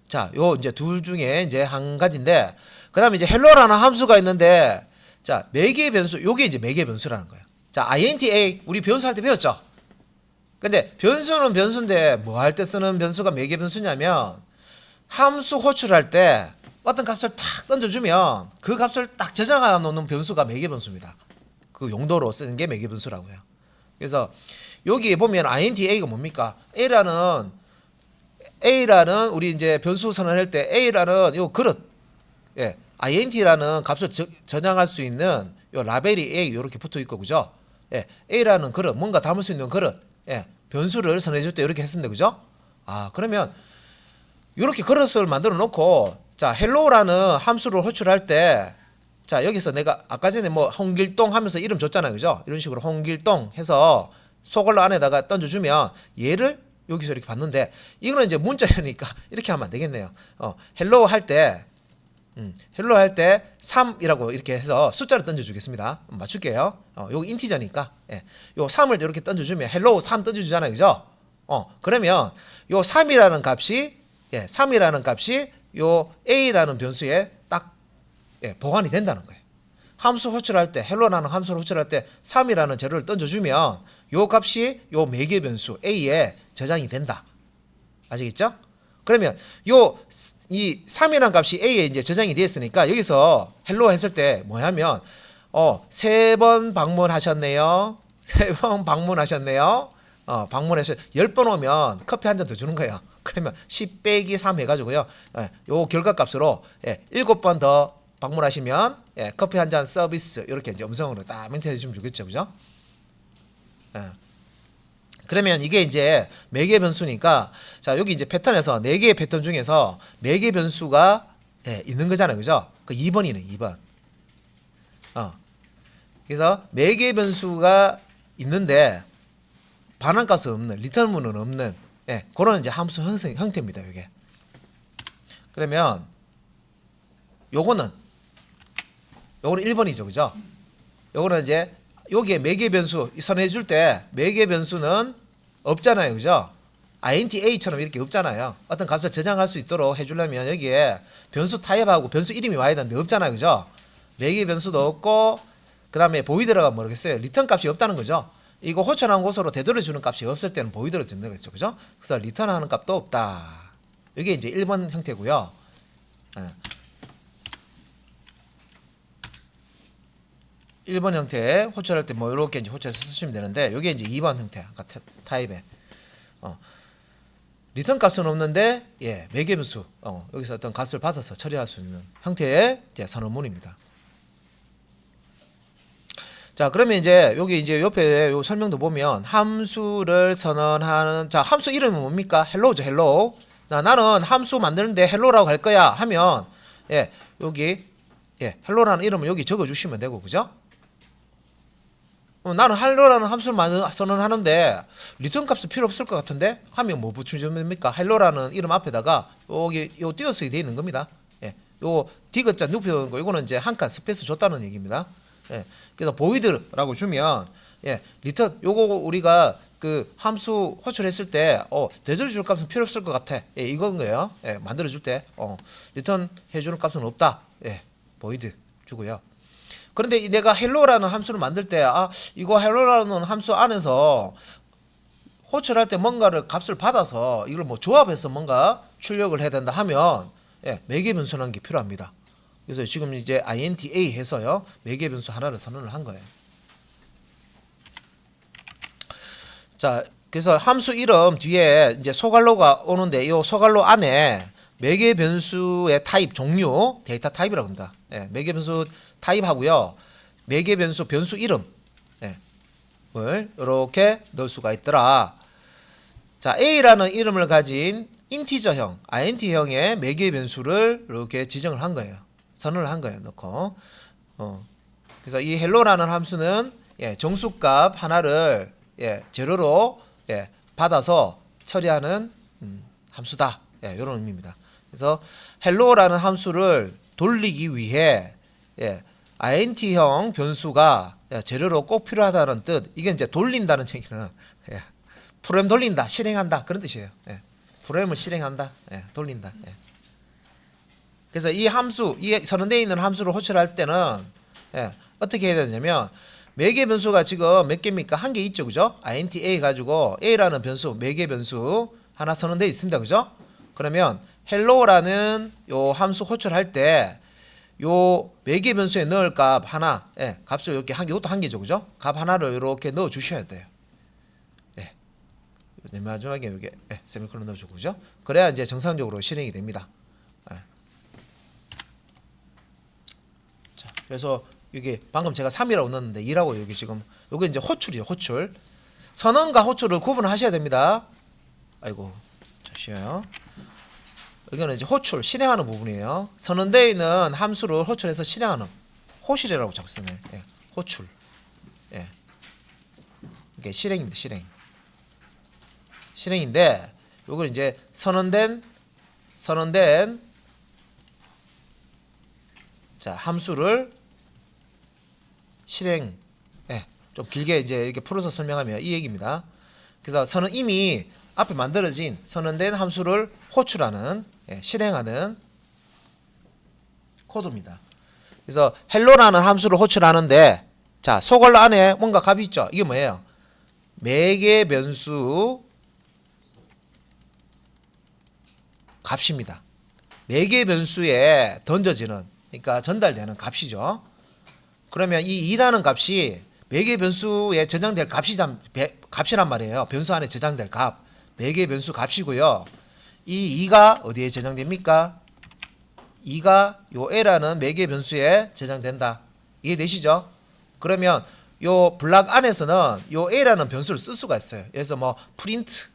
자, 요 이제 둘 중에 이제 한 가지인데 그다음에 이제 헬로라는 함수가 있는데 자, 매개 변수 요게 이제 매개 변수라는 거예요. 자, int 우리 변수 할 때 배웠죠? 근데 변수는 변수인데 뭐 할 때 쓰는 변수가 매개 변수냐면 함수 호출할 때 어떤 값을 탁 던져주면 그 값을 딱 저장해 놓는 변수가 매개 변수입니다. 그 용도로 쓰는 게 매개 변수라고요. 그래서 여기 보면 intA가 뭡니까? A라는 우리 이제 변수 선언할 때 A라는 요 그릇, int라는 값을 저장할 수 있는 요 라벨이 A 이렇게 붙어 있고 그죠? A라는 그릇, 뭔가 담을 수 있는 그릇, 변수를 선언해 줄 때 이렇게 했습니다. 그죠? 그러면 이렇게 그릇을 만들어 놓고 자, 헬로라는 함수를 호출할 때 자, 여기서 내가 아까 전에 뭐 홍길동 하면서 이름 줬잖아요. 그죠? 이런 식으로 홍길동 해서 소글러 안에다가 던져주면 얘를 여기서 이렇게 봤는데 이거는 이제 문자니까 이렇게 하면 안 되겠네요. 헬로 할 때 헬로 할 때 3이라고 이렇게 해서 숫자를 던져주겠습니다. 맞출게요. 요거 인티저니까 요 3을 이렇게 던져주면 헬로 3 던져주잖아요. 그죠? 그러면 요 3이라는 값이 3이라는 값이 요 a라는 변수에 딱 보관이 된다는 거예요. 함수 호출할 때 hello라는 함수를 호출할 때 3이라는 재료를 던져주면 요 값이 요 매개 변수 a에 저장이 된다. 아시겠죠? 그러면 이 3이라는 값이 a에 이제 저장이 되었으니까 여기서 hello 했을 때 뭐냐면 3번 방문하셨네요. 3번 방문하셨네요. 방문해서 10번 오면 커피 한 잔 더 주는 거예요. 그러면 10 빼기 3 해가지고요. 요 결과값으로 7번 더 방문하시면 커피 한 잔 서비스 이렇게 이제 음성으로 딱 멘트해 주시면 좋겠죠, 그죠? 그러면 이게 이제 매개 변수니까 자 여기 이제 패턴에서 4개의 패턴 중에서 매개 변수가 있는 거잖아요, 그죠? 그 2번이네, 2번. 그래서 매개 변수가 있는데 반환값은 없는, 리턴문은 없는 그런 이제 함수 형태입니다, 이게. 그러면 요거는 1번이죠, 그죠? 요거는 이제 여기에 매개 변수 선해 줄 때 매개 변수는 없잖아요, 그죠? intA처럼 이렇게 없잖아요. 어떤 값을 저장할 수 있도록 해주려면 여기에 변수 타입하고 변수 이름이 와야 되는데 없잖아요, 그죠? 매개 변수도 없고 그 다음에 보이드라가 모르겠어요. 리턴 값이 없다는 거죠. 이거 호출한 곳으로 되돌려주는 값이 없을 때는 보이드로 적는 거죠, 그죠? 그래서 리턴하는 값도 없다. 이게 이제 1번 형태고요. 1번 형태 호출할 때 뭐 이렇게 이제 호출해서 쓰시면 되는데 이게 이제 2번 형태 아까 타입에 리턴 값은 없는데 매개 변수 여기서 어떤 값을 받아서 처리할 수 있는 형태의 선언문입니다. 자, 그러면 이제 여기 이제 옆에 요 설명도 보면 함수를 선언하는 자, 함수 이름은 뭡니까? 헬로우죠, 헬로우. 나는 함수 만드는데 헬로우라고 할 거야 하면 여기 헬로우라는 이름을 여기 적어 주시면 되고, 그죠? 나는 헬로라는 함수를 선언하는데 리턴 값은 필요 없을 것 같은데 하면 뭐 붙이면 됩니까? 헬로라는 이름 앞에다가 여기 요 띄어쓰기 되어 있는 겁니다. 요 디귿자 눕혀놓은 거 이거는 이제 한 칸 스페이스 줬다는 얘기입니다. 그래서 보이드라고 주면 리턴 요거 우리가 그 함수 호출했을 때 되돌려줄 값은 필요 없을 것 같아. 이건 거예요. 만들어줄 때 리턴 해주는 값은 없다. 보이드 주고요. 그런데 내가 헬로라는 함수를 만들 때 이거 헬로라는 함수 안에서 호출할 때 뭔가를 값을 받아서 이걸 뭐 조합해서 뭔가 출력을 해야 된다 하면 매개 변수라는 게 필요합니다. 그래서 지금 이제 INTA 해서요 매개 변수 하나를 선언을 한 거예요. 자, 그래서 함수 이름 뒤에 이제 소괄호가 오는데 이 소괄호 안에 매개 변수의 타입 종류 데이터 타입이라고 합니다. 매개 변수 타입하고요 매개 변수 변수 이름을 이렇게 넣을 수가 있더라. 자, A라는 이름을 가진 인티저형, int형의 매개 변수를 이렇게 지정을 한 거예요. 선언을 한 거예요. 넣고 그래서 이 헬로라는 함수는 정수값 하나를 재료로 받아서 처리하는 함수다. 이런 의미입니다. 그래서 헬로라는 함수를 돌리기 위해 int형 변수가 재료로 꼭 필요하다는 뜻. 이게 이제 돌린다는 얘기는 프로그램 돌린다, 실행한다 그런 뜻이에요. 프로그램을 실행한다, 돌린다. 그래서 이 함수, 이 선언되어 있는 함수를 호출할 때는 어떻게 해야 되냐면 매개 변수가 지금 몇 개입니까? 한 개 있죠, 그죠? int a 가지고 a라는 변수, 매개 변수 하나 선언되어 있습니다, 그죠? 그러면 hello라는 요 함수 호출할 때 요 매개 변수에 넣을 값 하나, 값을 이렇게 한 개, 이것도 한 개죠, 그죠? 값 하나를 이렇게 넣어 주셔야 돼요. 맨 마지막에 여기 세미콜론 넣어주고, 그죠? 그래야 이제 정상적으로 실행이 됩니다. 자, 그래서 이게 방금 제가 3이라고 넣었는데 2라고 여기 지금 여기 이제 호출이죠, 호출. 선언과 호출을 구분하셔야 됩니다. 아이고, 잠시만요. 여기는 이제 호출, 실행하는 부분이에요. 선언되어 있는 함수를 호출해서 실행하는 호실이라고 자꾸 쓰네. 호출. 이게 실행입니다, 실행. 실행인데 요걸 이제 선언된 자, 함수를 실행 좀 길게 이제 이렇게 풀어서 설명하면 이 얘기입니다. 그래서 이미 앞에 만들어진 선언된 함수를 호출하는 실행하는 코드입니다. 그래서 헬로라는 함수를 호출하는데 자, 소괄호 안에 뭔가 값이 있죠. 이게 뭐예요? 매개 변수 값입니다. 매개 변수에 던져지는, 그러니까 전달되는 값이죠. 그러면 이 2라는 값이 매개 변수에 저장될 값이란 말이에요. 변수 안에 저장될 값, 매개 변수 값이고요. 이 2가 어디에 저장됩니까? 2가 요 a라는 매개 변수에 저장된다. 이해되시죠? 그러면 요 블락 안에서는 요 a라는 변수를 쓸 수가 있어요. 그래서 뭐 프린트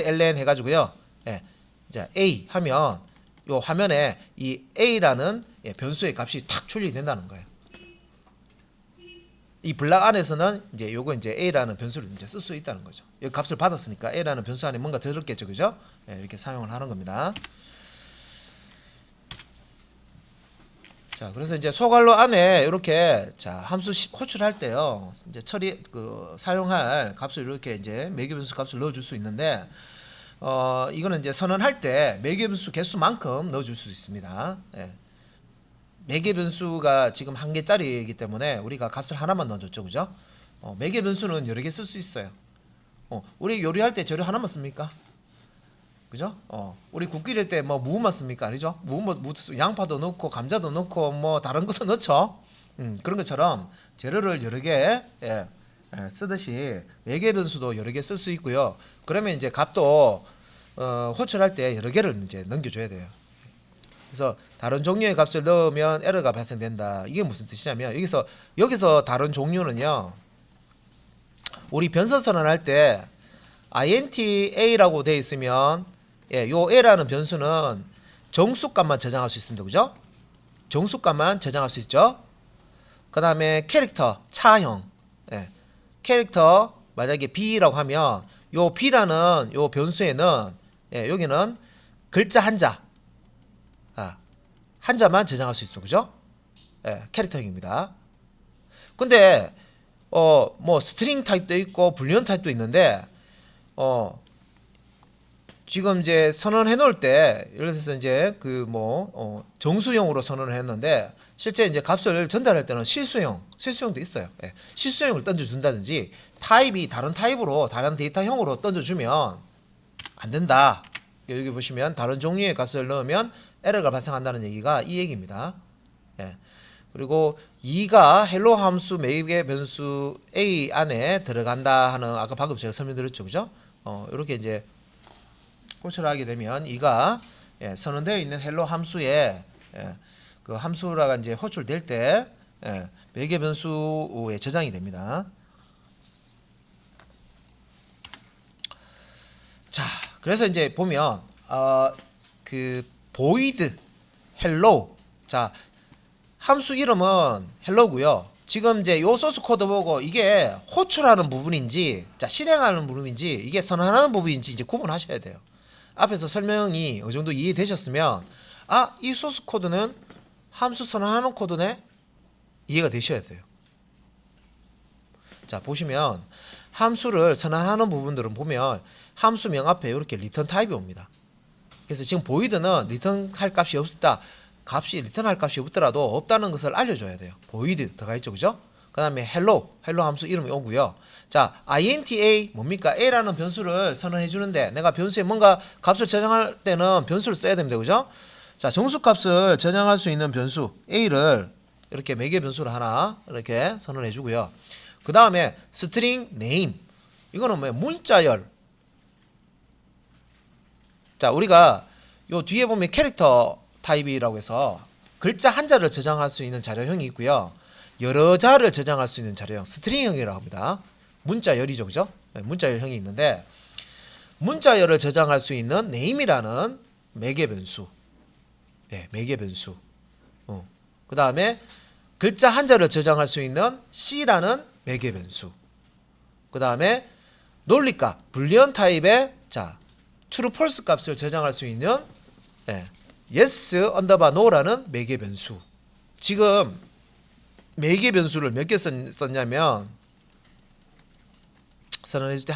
ln 해가지고요. 예, 이제 a 하면 요 화면에 이 a라는 변수의 값이 탁 출력이 된다는 거예요. 이 블락 안에서는 이제 요거 이제 a라는 변수를 이제 쓸 수 있다는 거죠. 이 값을 받았으니까 a라는 변수 안에 뭔가 들었겠죠, 그죠? 예, 이렇게 사용을 하는 겁니다. 자, 그래서 이제 소괄호 안에 이렇게 자 함수 호출할 때요, 이제 사용할 값을 이렇게 이제 매개 변수 값을 넣어줄 수 있는데, 이거는 이제 선언할 때 매개 변수 개수만큼 넣어줄 수 있습니다. 예. 매개 변수가 지금 1개짜리이기 때문에 우리가 값을 하나만 넣어줬죠, 그죠? 매개 변수는 여러 개 쓸 수 있어요. 우리 요리할 때 재료 하나만 씁니까? 그죠? 우리 국 끓일 때 뭐 무만 씁니까? 아니죠? 양파도 넣고 감자도 넣고 뭐 다른 것도 넣죠. 그런 것처럼 재료를 여러 개 쓰듯이 매개 변수도 여러 개 쓸 수 있고요. 그러면 이제 값도 호출할 때 여러 개를 이제 넘겨줘야 돼요. 그래서 다른 종류의 값을 넣으면 에러가 발생된다. 이게 무슨 뜻이냐면 여기서 다른 종류는요, 우리 변수 선언할 때 int a라고 되어 있으면 요 a라는 변수는 정수값만 저장할 수 있습니다. 그죠? 정수값만 저장할 수 있죠. 그 다음에 캐릭터 차형, 캐릭터 만약에 b라고 하면 요 b라는 요 변수에는 여기는 글자 한자만 저장할 수 있어. 그죠? 캐릭터형입니다. 근데 뭐 스트링 타입도 있고 불리언 타입도 있는데, 지금 이제 선언해 놓을 때 예를 들어서 이제 정수형으로 선언을 했는데, 실제 이제 값을 전달할 때는 실수형도 있어요. 실수형을 던져준다든지 타입이 다른 데이터형으로 던져주면 안 된다. 여기 보시면 다른 종류의 값을 넣으면 에러가 발생한다는 얘기가 이 얘기입니다. 그리고 2가 헬로 함수 매개 변수 a 안에 들어간다 하는, 아까 방금 제가 설명드렸죠, 그죠? 이렇게 이제 호출하게 되면 2가 선언되어 있는 헬로 함수에 그 함수라가 이제 호출될 때 매개 변수에 저장이 됩니다. 자, 그래서 이제 보면 그 void hello, 자 함수 이름은 hello고요. 지금 이제 요 소스 코드 보고 이게 호출하는 부분인지, 자 실행하는 부분인지, 이게 선언하는 부분인지 이제 구분하셔야 돼요. 앞에서 설명이 어느 정도 이해되셨으면, 이 소스 코드는 함수 선언하는 코드네, 이해가 되셔야 돼요. 자, 보시면 함수를 선언하는 부분들은 보면 함수명 앞에 이렇게 리턴 타입이 옵니다. 그래서 지금 void는 리턴할 값이 없다, 리턴할 값이 없더라도 없다는 것을 알려줘야 돼요. void 들어가 있죠, 그죠? 그 다음에 hello 함수 이름이 오고요. 자, int a 뭡니까? a라는 변수를 선언해 주는데, 내가 변수에 뭔가 값을 저장할 때는 변수를 써야 됩니다, 그죠? 자, 정수값을 저장할 수 있는 변수 a를 이렇게 매개 변수를 하나 이렇게 선언해 주고요. 그 다음에 string name, 이거는 뭐예요? 문자열. 자, 우리가 요 뒤에 보면 캐릭터 타입이라고 해서 글자 한자를 저장할 수 있는 자료형이 있고요, 여러 자를 저장할 수 있는 자료형 스트링형이라고 합니다. 문자열이죠, 그죠? 문자열형이 있는데, 문자열을 저장할 수 있는 name이라는 매개 변수, 매개 변수. 그 다음에 글자 한자를 저장할 수 있는 c라는 매개 변수. 그 다음에 논리값 불리언 타입의 true false 값을 저장할 수 있는 yes underbar no라는 매개 변수. 지금 매개 변수를 몇 개 썼냐면, 선언해줄 때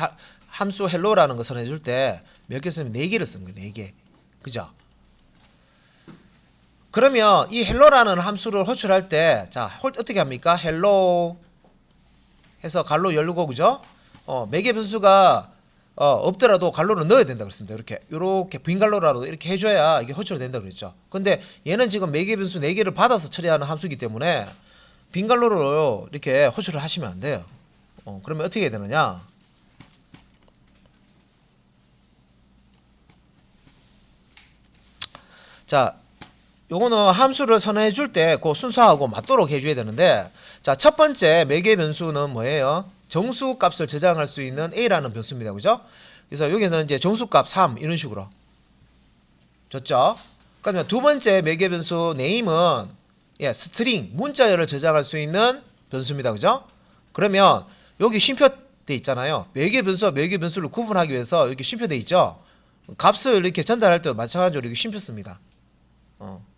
함수 hello라는 거 선언해줄 때 몇 개 쓰면 4개를 쓰는 거예요. 4개. 그죠? 그러면 이 헬로라는 함수를 호출할 때, 자, 어떻게 합니까? 헬로 해서 괄로 열고, 그죠? 매개 변수가 없더라도 괄호를 넣어야 된다 그랬습니다. 이렇게 빈 괄호라도 이렇게 해줘야 이게 호출이 된다 그랬죠. 근데 얘는 지금 매개 변수 4개를 받아서 처리하는 함수이기 때문에 빈 괄호로 이렇게 호출을 하시면 안 돼요. 그러면 어떻게 해야 되느냐? 자, 요거는 함수를 선언해 줄 때 그 순서하고 맞도록 해줘야 되는데, 자, 첫 번째 매개 변수는 뭐예요? 정수 값을 저장할 수 있는 A라는 변수입니다. 그죠? 그래서 여기서는 이제 정수 값 3 이런 식으로 줬죠? 그러면 두 번째 매개 변수 name은 스트링 문자열을 저장할 수 있는 변수입니다. 그죠? 그러면 여기 쉼표돼 있잖아요. 매개 변수와 매개 변수를 구분하기 위해서 이렇게 쉼표돼 있죠? 값을 이렇게 전달할 때 마찬가지로 이렇게 쉼표 씁니다.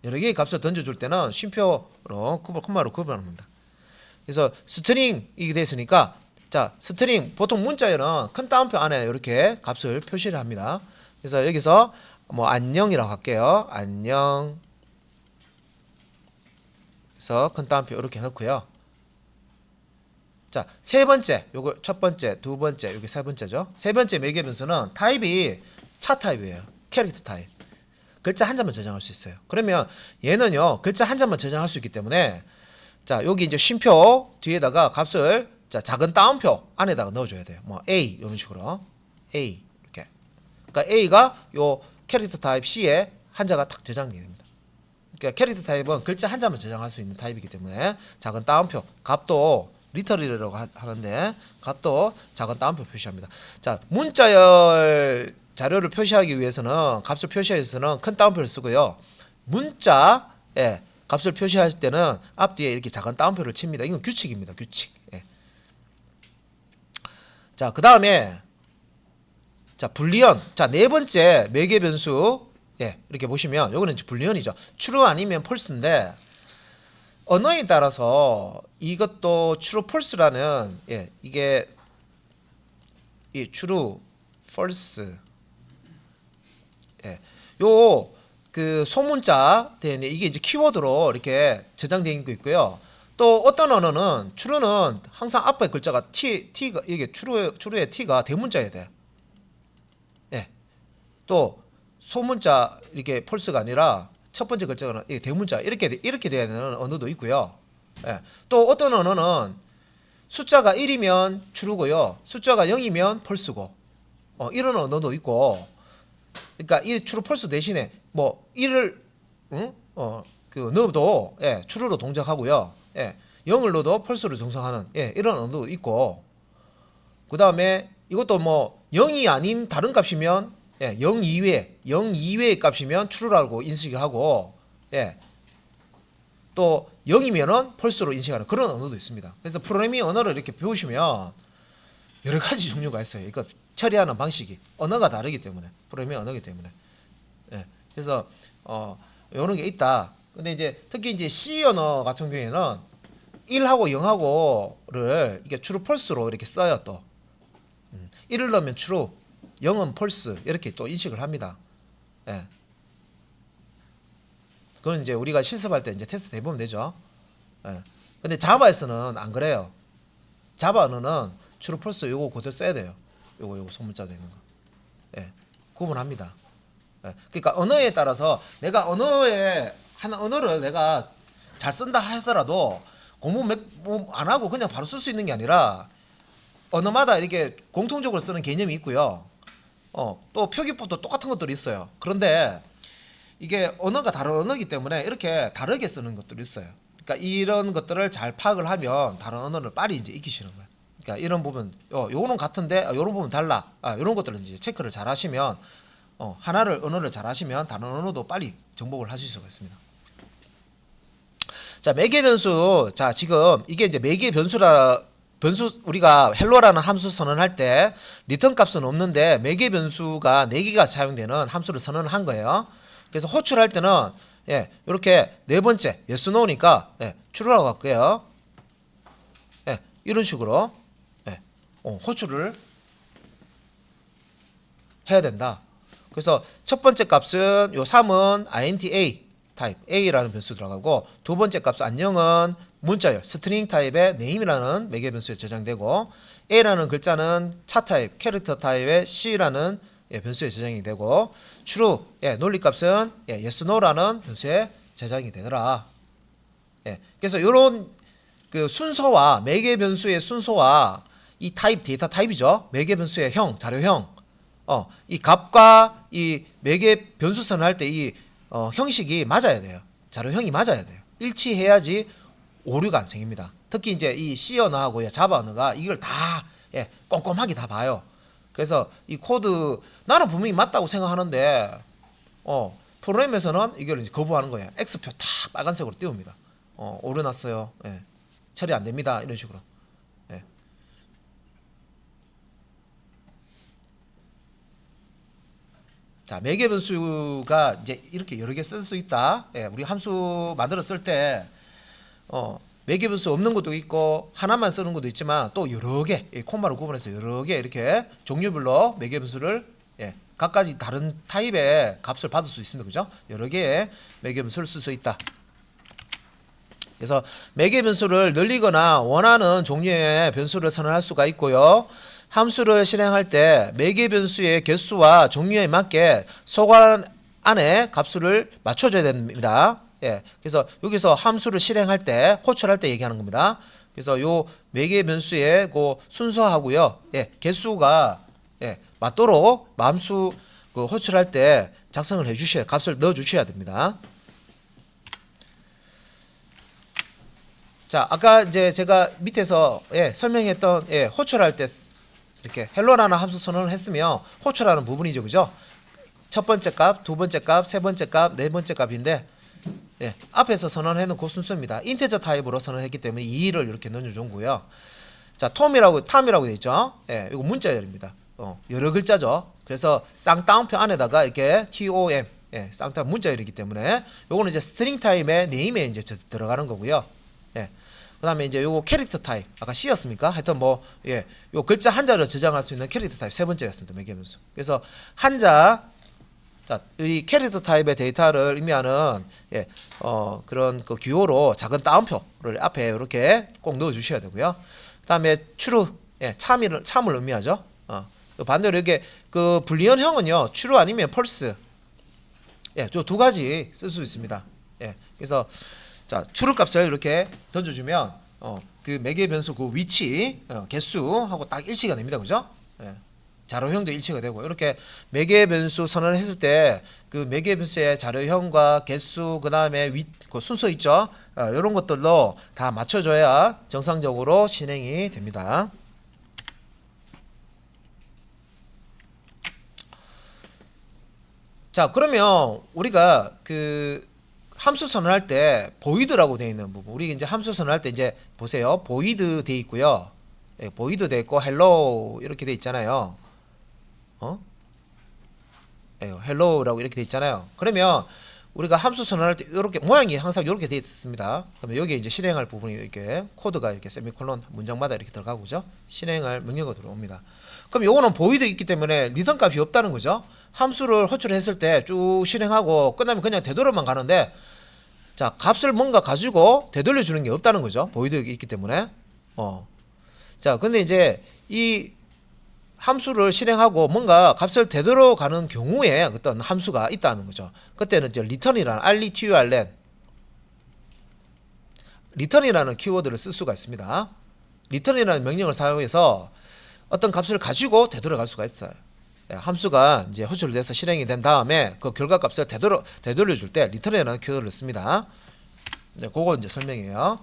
여러 개의 값을 던져줄 때는 쉼표로 콤마로 구분합니다. 그래서 스트링이 됐으니까, 자, 스트링 보통 문자에는 큰 따옴표 안에 이렇게 값을 표시를 합니다. 그래서 여기서 뭐 안녕이라고 할게요. 안녕. 그래서 큰 따옴표 이렇게 넣고요. 자, 세 번째, 요거 첫 번째, 두 번째, 여기 세 번째죠. 세 번째 매개 변수는 타입이 차 타입이에요. 캐릭터 타입. 글자 한 자만 저장할 수 있어요. 그러면 얘는요, 글자 한 자만 저장할 수 있기 때문에, 자, 여기 이제 쉼표 뒤에다가 값을, 자, 작은 따옴표 안에다가 넣어줘야 돼요. 뭐 A 이런 식으로 A 이렇게. 그러니까 A가 요 캐릭터 타입 C에 한자가 딱 저장이 됩니다. 그러니까 캐릭터 타입은 글자 한 자만 저장할 수 있는 타입이기 때문에 작은 따옴표 값도 리터리라고 하는데 값도 작은 따옴표 표시합니다. 자, 문자열 자료를 표시하기 위해서는 값을 표시하기 위해서는 큰 따옴표를 쓰고요. 문자에 값을 표시할 때는 앞뒤에 이렇게 작은 따옴표를 칩니다. 이건 규칙입니다. 규칙. 자, 그 다음에 자, 불리언. 자, 네 번째 매개 변수. 이렇게 보시면 요거는 이제 불리언이죠. true 아니면 false인데 언어에 따라서 이것도 true false라는 이게 이 true false 요 그 소문자 되는 이게 이제 키워드로 이렇게 저장되어 있고요. 또 어떤 언어는 true는 항상 앞에 글자가 t가 이게 true의 t가 대문자여야 돼. 또 소문자 이렇게 false가 아니라 첫 번째 글자가 이게 대문자 이렇게 돼야 되는 언어도 있고요. 또 어떤 언어는 숫자가 1이면 true고요. 숫자가 0이면 false고. 이런 언어도 있고. 그러니까 이 true false 대신에 뭐 1을 그 넣어도 true로 동작하고요. 0을 넣어도 false로 동작하는 이런 언어도 있고. 그다음에 이것도 뭐 0이 아닌 다른 값이면 0 이외의 값이면 true라고 인식하고 또 0이면은 false로 인식하는 그런 언어도 있습니다. 그래서 프로그래밍 언어를 이렇게 배우시면 여러 가지 종류가 있어요. 이거 처리하는 방식이 언어가 다르기 때문에 프로그래밍 언어이기 때문에 그래서 이런 게 있다. 근데 이제 특히 이제 C 언어 같은 경우에는 1하고 0하고를 이게 true false로 이렇게 써요. 또 1을 넣으면 true, 0은 false 이렇게 또 인식을 합니다. 그건 이제 우리가 실습할 때 이제 테스트 해보면 되죠. 근데 자바에서는 안 그래요. 자바 언어는 true false 요거 그대로 써야 돼요. 요거 소문자 되는 거. 구분합니다. 그러니까 언어에 따라서 내가 하나 언어를 내가 잘 쓴다 하더라도 공부 안 하고 그냥 바로 쓸 수 있는 게 아니라 언어마다 이렇게 공통적으로 쓰는 개념이 있고요. 또 표기법도 똑같은 것들이 있어요. 그런데 이게 언어가 다른 언어이기 때문에 이렇게 다르게 쓰는 것들이 있어요. 그러니까 이런 것들을 잘 파악을 하면 다른 언어를 빨리 이제 익히시는 거예요. 그러니까 이런 부분, 요거는 같은데 요런 부분 달라. 요런 것들을 이제 체크를 잘 하시면 언어를 잘 하시면 다른 언어도 빨리 정복을 하실 수가 있습니다. 자, 매개 변수. 자, 지금 이게 이제 매개 변수 우리가 헬로라는 함수 선언할 때 리턴 값은 없는데 매개 변수가 4개가 사용되는 함수를 선언한 거예요. 그래서 호출할 때는 이렇게 네 번째 yes no니까 true라고 할게요. 이런 식으로 호출을 해야 된다. 그래서 첫 번째 값은 요 3은 int a 타입 A라는 변수 들어가고, 두 번째 값 안녕은 문자열 스트링 타입의 name이라는 매개 변수에 저장되고, A라는 글자는 차 타입 캐릭터 타입의 C라는 변수에 저장이 되고, true 논리 값은 yes no라는 변수에 저장이 되더라. 그래서 이런 그 순서와 매개 변수의 순서와 이 타입 데이터 타입이죠. 매개 변수의 형 자료형 이 값과 이 매개 변수 선언할 때 이 형식이 맞아야 돼요. 자료형이 맞아야 돼요. 일치해야지 오류가 안 생깁니다. 특히 이제 이 C 언어하고 자바 언어가 이걸 다 꼼꼼하게 다 봐요. 그래서 이 코드 나는 분명히 맞다고 생각하는데 프로그램에서는 이걸 이제 거부하는 거예요. X표 다 빨간색으로 띄웁니다. 오류 났어요. 처리 안 됩니다. 이런 식으로. 자, 매개 변수가 이제 이렇게 여러 개 쓸 수 있다. 우리 함수 만들어 쓸 때 매개 변수 없는 것도 있고 하나만 쓰는 것도 있지만 또 여러 개, 콤마로 구분해서 여러 개 이렇게 종류별로 매개 변수를 각가지 다른 타입의 값을 받을 수 있습니다. 그죠? 여러 개의 매개 변수를 쓸 수 있다. 그래서 매개 변수를 늘리거나 원하는 종류의 변수를 선언할 수가 있고요. 함수를 실행할 때 매개 변수의 개수와 종류에 맞게 소괄 안에 값수를 맞춰줘야 됩니다. 그래서 여기서 함수를 실행할 때, 호출할 때 얘기하는 겁니다. 그래서 요 매개 변수의 그 순서하고요, 개수가 맞도록 함수 그 호출할 때 작성을 해주셔야, 값을 넣어주셔야 됩니다. 자, 아까 이제 제가 밑에서 설명했던 호출할 때 이렇게 헬로라는 함수 선언을 했으면 호출하는 부분이죠, 그죠? 첫 번째 값, 두 번째 값, 세 번째 값, 네 번째 값인데 앞에서 선언해놓은 그 순서입니다. 인티저 타입으로 선언했기 때문에 2를 이렇게 넣어준 거고요. 자, 탐이라고 되어 있죠? 이거 문자열입니다. 여러 글자죠. 그래서 쌍따옴표 안에다가 이렇게 TOM, 쌍따옴 문자열이기 때문에 요거는 이제 스트링 타입의 네임에 이제 들어가는 거고요. 그 다음에 이제 요거 캐릭터 타입, 아까 C였습니까? 하여튼 요 글자 한자를 저장할 수 있는 캐릭터 타입 세 번째였습니다. 매개 변수. 그래서 한자, 자, 이 캐릭터 타입의 데이터를 의미하는 그런 그 기호로 작은 따옴표를 앞에 이렇게 꼭 넣어 주셔야 되고요. 그 다음에 true, 참을 의미하죠. 반대로 이게 그 불리언형은요, true 아니면 false, 저 두 가지 쓸 수 있습니다. 그래서 자, true 값을 이렇게 던져주면 그 매개 변수 그 위치, 개수하고 딱 일치가 됩니다. 그죠? 자료형도 일치가 되고, 이렇게 매개 변수 선언을 했을 때 그 매개 변수의 자료형과 개수, 그 다음에 그 순서 있죠? 이런 것들로 다 맞춰줘야 정상적으로 실행이 됩니다. 자, 그러면 우리가 그 함수 선언할 때 void라고 되어 있는 부분, 우리 이제 함수 선언할 때 이제 보세요. void 되어 있고요. void 되어 있고 hello 이렇게 되어 있잖아요. hello라고 이렇게 되어 있잖아요. 그러면 우리가 함수 선언할 때 이렇게 모양이 항상 이렇게 되어 있습니다. 그러면 여기에 이제 실행할 부분이 이렇게 코드가 이렇게 세미콜론 문장마다 이렇게 들어가고, 그죠? 실행할 명령어 들어옵니다. 그럼 요거는 void 있기 때문에 리턴 값이 없다는 거죠. 함수를 호출했을 때 쭉 실행하고 끝나면 그냥 되돌아만 가는데, 자, 값을 뭔가 가지고 되돌려 주는 게 없다는 거죠. void 있기 때문에. 자, 근데 이제 이 함수를 실행하고 뭔가 값을 되돌아 가는 경우에 어떤 함수가 있다는 거죠. 그때는 이제 return이라는 RETURN, return이라는 키워드를 쓸 수가 있습니다. return이라는 명령을 사용해서 어떤 값을 가지고 되돌아갈 수가 있어요. 함수가 이제 호출돼서 실행이 된 다음에 그 결과 값을 되돌려 줄 때 return이라는 키워드를 씁니다. 그거 이제 설명이에요.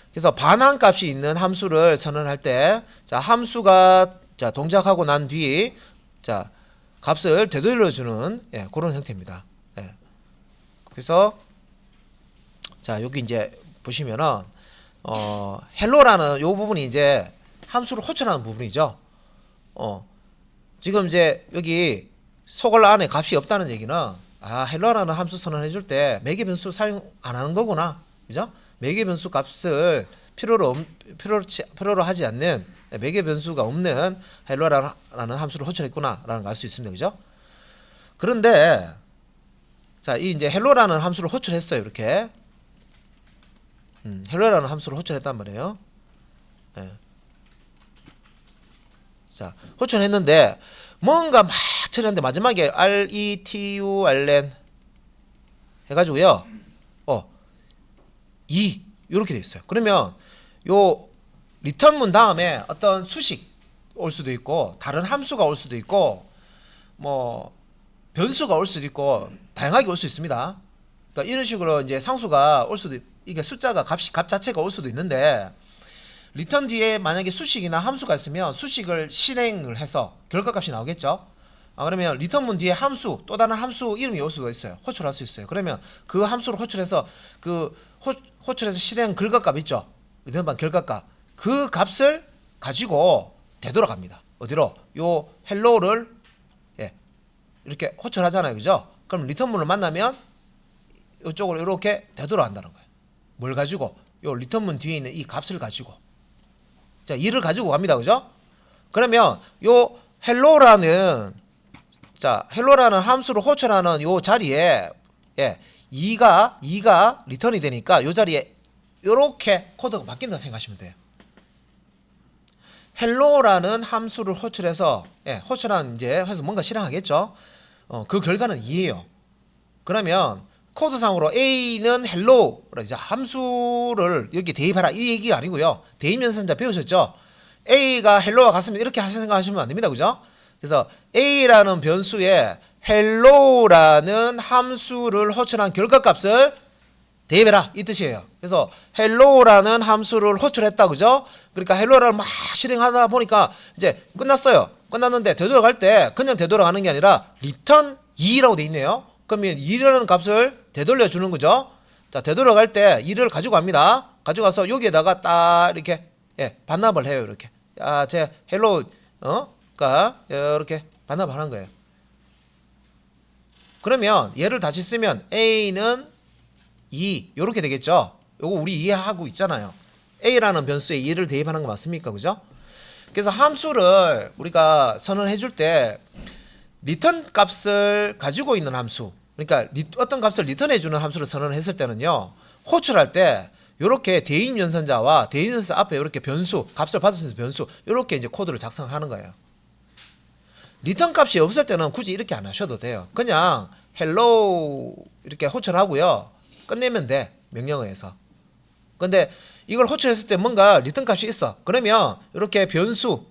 그래서 반환 값이 있는 함수를 선언할 때, 자, 함수가 자, 동작하고 난 뒤, 자, 값을 되돌려 주는 그런 형태입니다. 그래서 자, 여기 이제 보시면은 헬로라는 요 부분이 이제 함수를 호출하는 부분이죠. 지금 이제 여기 소괄 안에 값이 없다는 얘기는, 헬로라는 함수 선언해 줄 때 매개 변수 사용 안 하는 거구나. 그죠? 매개 변수 값을 필요로 하지 않는, 매개 변수가 없는 헬로라는 함수를 호출했구나 라는 걸 알 수 있습니다. 그죠? 그런데 자, 이 이제 헬로라는 함수를 호출했어요. 이렇게. 헬로라는 함수를 호출했단 말이에요. 예. 자, 호출했는데 뭔가 막 처리했는데 마지막에 RETURLN 해가지고요. 2 이렇게 돼 있어요. 그러면 요 리턴문 다음에 어떤 수식 올 수도 있고 다른 함수가 올 수도 있고 뭐 변수가 올 수도 있고 다양하게 올 수 있습니다. 그러니까 이런 식으로 이제 상수가 올 수도 이게 숫자가 값 자체가 올 수도 있는데 리턴 뒤에 만약에 수식이나 함수가 있으면 수식을 실행을 해서 결과값이 나오겠죠. 그러면 리턴문 뒤에 함수 또 다른 함수 이름이 올 수가 있어요. 호출할 수 있어요. 그러면 그 함수를 호출해서 호출해서 실행 결과값 있죠. 리턴반 결과값 그 값을 가지고 되돌아갑니다. 어디로? 요 헬로우를 이렇게 호출하잖아요. 그죠? 그럼 리턴문을 만나면 이쪽으로 이렇게 되돌아간다는 거예요. 뭘 가지고? 요 리턴문 뒤에 있는 이 값을 가지고. 자, 2를 가지고 갑니다. 그죠? 그러면 요 헬로라는 함수를 호출하는 요 자리에 2가 리턴이 되니까 요 자리에 요렇게 코드가 바뀐다 생각하시면 돼요. 헬로라는 함수를 호출해서 호출한 이제 해서 뭔가 실행하겠죠. 그 결과는 2예요. 그러면 코드상으로 A는 헬로 이제 함수를 이렇게 대입하라 이 얘기가 아니고요. 대입 연산자 배우셨죠? A가 헬로와 같습니다. 이렇게 생각하시면 안 됩니다. 그죠? 그래서 A라는 변수에 헬로라는 함수를 호출한 결과값을 대입해라 이 뜻이에요. 그래서 헬로라는 함수를 호출했다. 그죠? 그러니까 헬로를 막 실행하다 보니까 이제 끝났어요. 끝났는데 되돌아갈 때 그냥 되돌아가는 게 아니라 리턴 2라고 돼 있네요. 그러면 2라는 값을 되돌려 주는 거죠. 자, 되돌아갈 때 2를 가지고 갑니다. 가져가서 여기에다가 딱 이렇게 반납을 해요. 이렇게. 제 헬로가 이렇게 반납을 하는 거예요. 그러면 얘를 다시 쓰면 A는 2 이렇게 되겠죠. 요거 우리 이해하고 있잖아요. A라는 변수에 2를 대입하는 거 맞습니까? 그죠? 그래서 함수를 우리가 선언해 줄 때 리턴 값을 가지고 있는 함수, 그러니까 어떤 값을 리턴해 주는 함수를 선언했을 때는요, 호출할 때 이렇게 대입 연산자와 대입 연산자 앞에 이렇게 변수, 값을 받을 수 있는 변수, 이렇게 이제 코드를 작성하는 거예요. 리턴 값이 없을 때는 굳이 이렇게 안 하셔도 돼요. 그냥 hello 이렇게 호출하고요, 끝내면 돼. 명령어에서. 근데 이걸 호출했을 때 뭔가 리턴 값이 있어. 그러면 이렇게 변수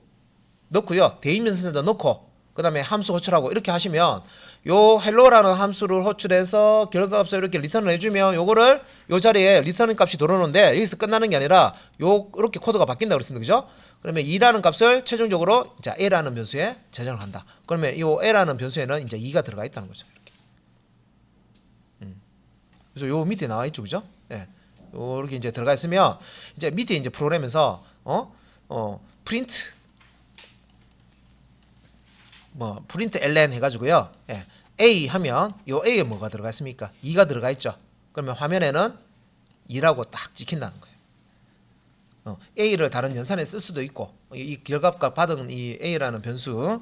넣고요, 대입 연산자 넣고 그 다음에 함수 호출하고 이렇게 하시면 요 헬로라는 함수를 호출해서 결과값을 이렇게 리턴을 해주면 요거를 요 자리에 리턴 값이 들어오는데 여기서 끝나는 게 아니라 이렇게 코드가 바뀐다 그랬습니다. 그죠? 그러면 2라는 값을 최종적으로 이제 A라는 변수에 저장을 한다. 그러면 이 A라는 변수에는 이제 2가 들어가 있다는 거죠. 이렇게. 그래서 요 밑에 나와 있죠. 그죠? 예. 요렇게 이제 들어가 있으면 이제 밑에 이제 프로그램에서 프린트 프린트 ln 해가지고요. A 하면 요 A에 뭐가 들어가 있습니까? 2가 들어가 있죠. 그러면 화면에는 2라고 딱 찍힌다는 거예요. A를 다른 연산에 쓸 수도 있고 이 결과값 받은 이 A라는 변수를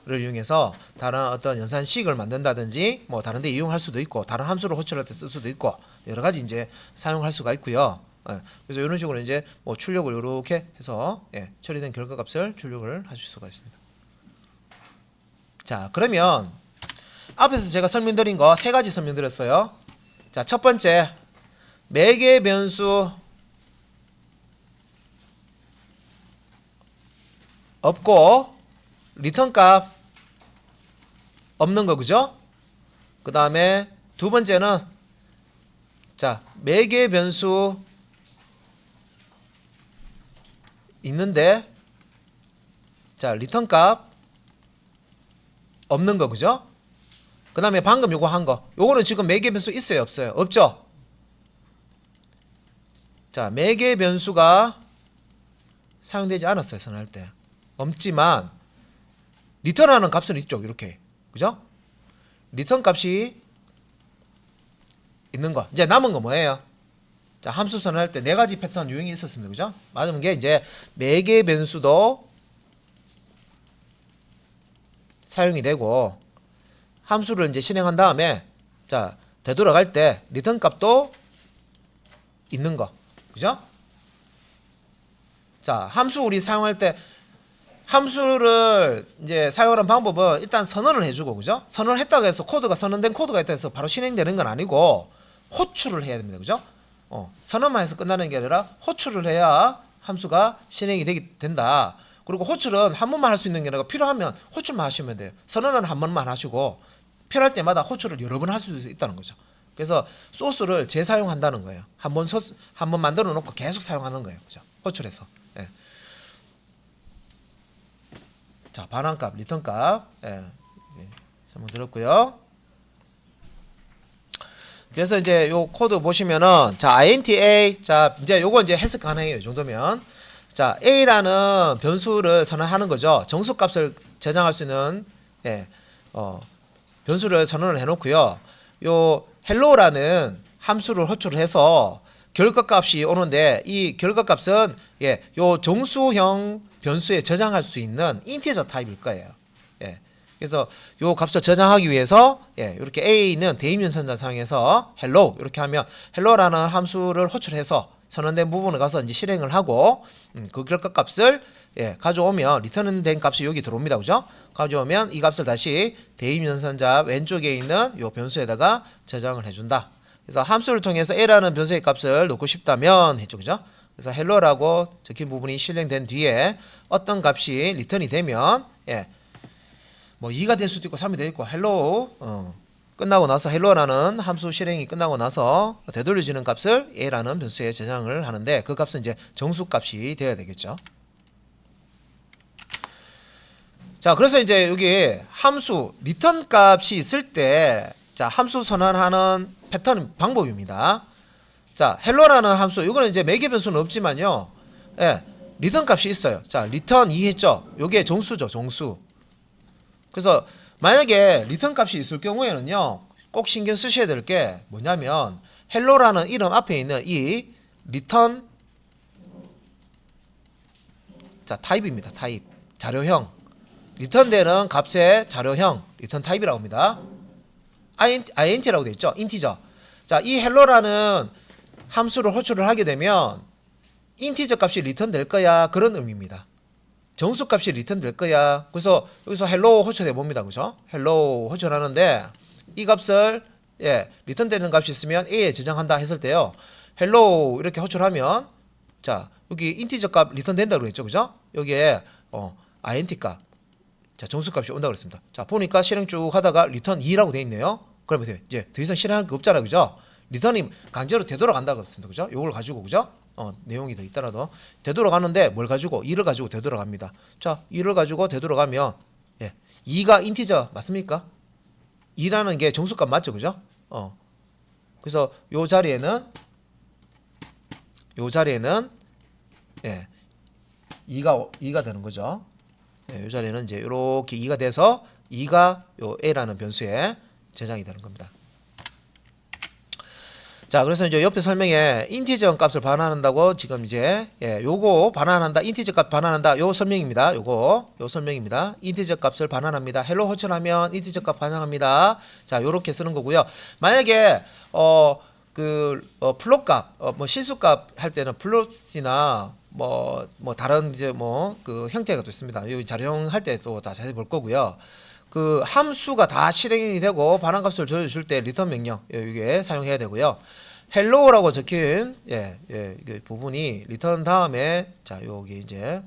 이용해서 다른 어떤 연산식을 만든다든지 뭐 다른 데 이용할 수도 있고 다른 함수를 호출할 때 쓸 수도 있고 여러 가지 이제 사용할 수가 있고요. 그래서 이런 식으로 이제 뭐 출력을 이렇게 해서 처리된 결과값을 출력을 하실 수가 있습니다. 자, 그러면 앞에서 제가 설명드린 거 세 가지 설명드렸어요. 자, 첫 번째 매개 변수 없고 리턴 값 없는 거 그죠? 그 다음에 두 번째는 자, 매개 변수 있는데 자, 리턴 값 없는 거 그죠? 그 다음에 방금 요거 한 거 요거는 지금 매개 변수 있어요 없어요? 없죠? 자, 매개 변수가 사용되지 않았어요. 선언할 때 없지만 리턴하는 값은 있죠. 이렇게 그죠? 리턴 값이 있는 거. 이제 남은 거 뭐예요? 자, 함수 선언할 때 네 가지 패턴 유형이 있었습니다. 그죠? 맞은 게 이제 매개 변수도 사용이 되고 함수를 이제 실행한 다음에 자, 자, 되돌아갈 때 리턴 값도 있는 거. 그죠? 자, 함수 우리 사용할 때 함수를 이제 사용하는 방법은 일단 선언을 해주고, 그죠? 선언을 했다고 해서 코드가 선언된 코드가 있다고 해서 바로 실행되는 건 아니고 호출을 해야 됩니다. 그죠? 선언만 해서 끝나는 게 아니라 호출을 해야 함수가 실행이 된다. 그리고 호출은 한 번만 할 수 있는 게 아니라 필요하면 호출만 하시면 돼요. 선언은 한 번만 하시고 필요할 때마다 호출을 여러 번 할 수 있다는 거죠. 그래서 소스를 재사용한다는 거예요. 한 번 만들어 놓고 계속 사용하는 거예요. 그죠? 호출해서. 예. 자, 반환값, 리턴값. 예. 설명 드렸고요. 그래서 이제 요 코드 보시면은 자, int_a 자, 이제 요거 이제 해석 가능해요. 이 정도면. 자, a라는 변수를 선언하는 거죠. 정수값을 저장할 수 있는 변수를 선언을 해 놓고요. 요 hello라는 함수를 호출을 해서 결과값이 오는데 이 결과값은 요 정수형 변수에 저장할 수 있는 인티저 타입일 거예요. 그래서 요 값을 저장하기 위해서 이렇게 a는 대입연산자 사용해서 hello 이렇게 하면 hello라는 함수를 호출해서 선언된 부분에 가서 이제 실행을 하고 그 결과값을 가져오면 리턴된 값이 여기 들어옵니다. 그죠? 가져오면 이 값을 다시 대입연산자 왼쪽에 있는 요 변수에다가 저장을 해준다. 그래서 함수를 통해서 a라는 변수의 값을 넣고 싶다면 했죠. 그죠? 그래서 hello라고 적힌 부분이 실행된 뒤에 어떤 값이 리턴이 되면 뭐 2가 될 수도 있고 3이 될 있고 hello 끝나고 나서 hello라는 함수 실행이 끝나고 나서 되돌려지는 값을 a라는 변수에 저장을 하는데 그 값은 이제 정수값이 되어야 되겠죠. 자, 그래서 이제 여기 함수 리턴 값이 있을 때 자, 함수 선언하는 패턴 방법입니다. 자, hello라는 함수 이거는 이제 매개 변수는 없지만요. 리턴 값이 있어요. 자, 리턴 2 했죠. 요게 정수죠, 정수. 그래서 만약에 리턴 값이 있을 경우에는요, 꼭 신경 쓰셔야 될 게 뭐냐면 hello라는 이름 앞에 있는 이 리턴 자, 타입입니다. 타입. 자료형. 리턴되는 값의 자료형 리턴 타입이라고 합니다. int라고 되어 있죠. 인티저. 자, 이 hello라는 함수를 호출을 하게 되면 인티저 값이 리턴 될 거야 그런 의미입니다. 정수 값이 리턴 될 거야. 그래서 여기서 hello 호출해 봅니다. 그죠? hello 호출하는데 이 값을 리턴 되는 값이 있으면 a에 저장한다 했을 때요. hello 이렇게 호출하면 자, 여기 인티저 값 리턴 된다고 그랬죠. 그죠? 여기에 int 값 자, 정수 값이 온다고 그랬습니다. 자, 보니까 실행 쭉 하다가 리턴 2라고 돼 있네요. 그러면 이제 더 이상 실행할 게 없잖아요. 그죠? 리턴이 강제로 되돌아간다고 했습니다. 그죠? 요걸 가지고 그죠? 내용이 더 있더라도 되돌아가는데 뭘 가지고 2를 가지고 되돌아갑니다. 자, 2를 가지고 되돌아가면 2가 인티저 맞습니까? 2라는 게 정수값 맞죠? 그죠? 그래서 요 자리에는 2가 되는 거죠. 요 자리에는 이제 이렇게 2가 돼서 2가 요 a라는 변수에 저장이 되는 겁니다. 자, 그래서 이제 옆에 설명에 인티저 값을 반환한다고 지금 이제 요거 반환한다, 인티저 값 반환한다, 요 설명입니다. 요 설명입니다. 인티저 값을 반환합니다. 헬로 호출하면 인티저 값 반환합니다. 자, 요렇게 쓰는 거고요. 만약에 플롯 값, 뭐 실수 값 할 때는 플롯이나 뭐 다른 이제 그 형태가 또 있습니다. 요 자료형 할 때 또 다 자세히 볼 거고요. 그 함수가 다 실행이 되고 반환값을 줘줄 때 리턴 명령 이게 사용해야 되고요. hello라고 적힌 이 부분이 리턴 다음에 자, 여기 이제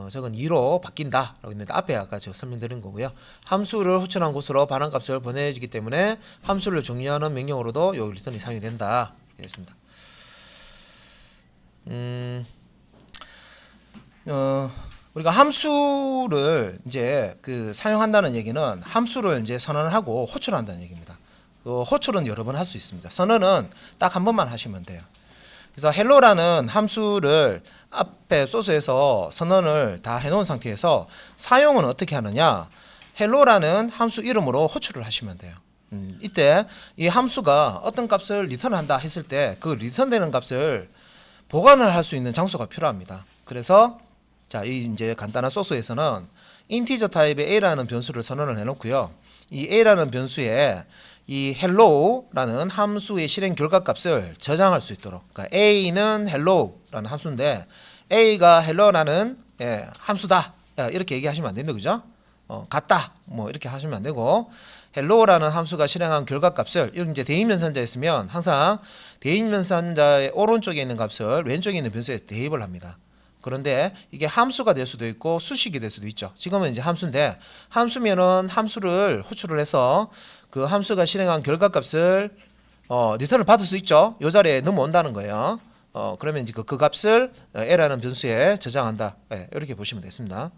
저건 2로 바뀐다라고 했는데 앞에 아까 제가 설명드린 거고요. 함수를 호출한 곳으로 반환값을 보내주기 때문에 함수를 정리하는 명령으로도 요 리턴이 사용이 된다. 이랬습니다. 우리가 함수를 이제 사용한다는 얘기는 함수를 이제 선언하고 호출한다는 얘기입니다. 호출은 여러 번 할 수 있습니다. 선언은 딱 한 번만 하시면 돼요. 그래서 hello라는 함수를 앞에 소스에서 선언을 다 해놓은 상태에서 사용은 어떻게 하느냐? hello라는 함수 이름으로 호출을 하시면 돼요. 이때 이 함수가 어떤 값을 리턴한다 했을 때 그 리턴되는 값을 보관을 할 수 있는 장소가 필요합니다. 그래서 자, 이 이제 간단한 소스에서는 인티저 타입의 a라는 변수를 선언을 해놓고요. 이 a라는 변수에 이 hello라는 함수의 실행 결과값을 저장할 수 있도록. 그러니까 a는 hello라는 함수인데 a가 hello라는 함수다. 이렇게 얘기하시면 안 됩니다. 그죠? 같다. 뭐 이렇게 하시면 안 되고 hello라는 함수가 실행한 결과값을 이건 이제 대인면선자였으면 항상 대인면선자의 오른쪽에 있는 값을 왼쪽에 있는 변수에 대입을 합니다. 그런데 이게 함수가 될 수도 있고 수식이 될 수도 있죠. 지금은 이제 함수인데 함수면은 함수를 호출을 해서 그 함수가 실행한 결과값을 리턴을 받을 수 있죠. 이 자리에 넘어온다는 거예요. 그러면 이제 그 값을 a라는 변수에 저장한다. 이렇게 보시면 되겠습니다.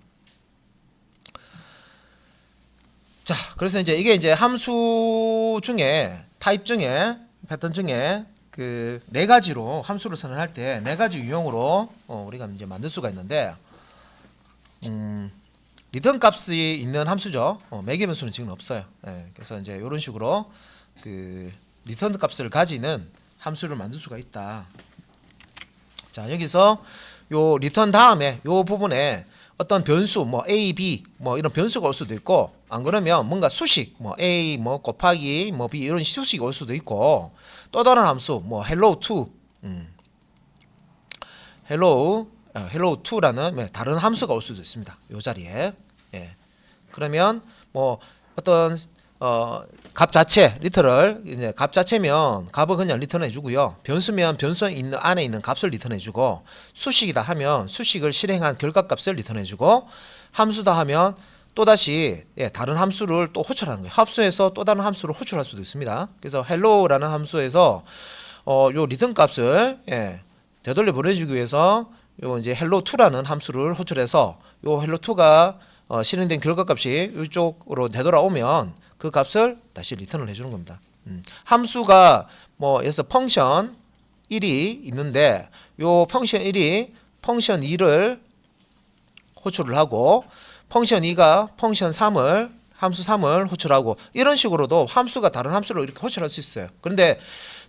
자, 그래서 이제 이게 이제 함수 중에 타입 중에 패턴 중에 그 네 가지로 함수를 선언할 때 네 가지 유형으로 우리가 이제 만들 수가 있는데 리턴 값이 있는 함수죠. 매개 변수는 지금 없어요. 그래서 이제 이런 식으로 그 리턴 값을 가지는 함수를 만들 수가 있다. 자, 여기서 요 리턴 다음에 요 부분에 어떤 변수 뭐 a, b 뭐 이런 변수가 올 수도 있고 안 그러면 뭔가 수식 뭐 a 뭐 곱하기 뭐 b 이런 수식이 올 수도 있고 또 다른 함수 뭐 hello2 hello2라는 다른 함수가 올 수도 있습니다. 요 자리에. 그러면 뭐 어떤 값 자체 리터럴 이제 값 자체면 값을 그냥 리턴해 주고요. 변수면 변수 있는 안에 있는 값을 리턴해 주고 수식이다 하면 수식을 실행한 결과값을 리턴해 주고 함수다 하면 또다시 다른 함수를 또 호출하는 거예요. 함수에서 또 다른 함수를 호출할 수도 있습니다. 그래서 hello라는 함수에서 요 리턴 값을 되돌려 보내주기 위해서 요 이제 hello2라는 함수를 호출해서 요 hello2가 실행된 결과값이 이쪽으로 되돌아오면 그 값을 다시 리턴을 해주는 겁니다. 함수가 뭐 여기서 펑션 1이 있는데 요 펑션 1이 펑션 2를 호출을 하고 펑션 2가 펑션 3을 함수 3을 호출하고 이런 식으로도 함수가 다른 함수로 이렇게 호출할 수 있어요. 그런데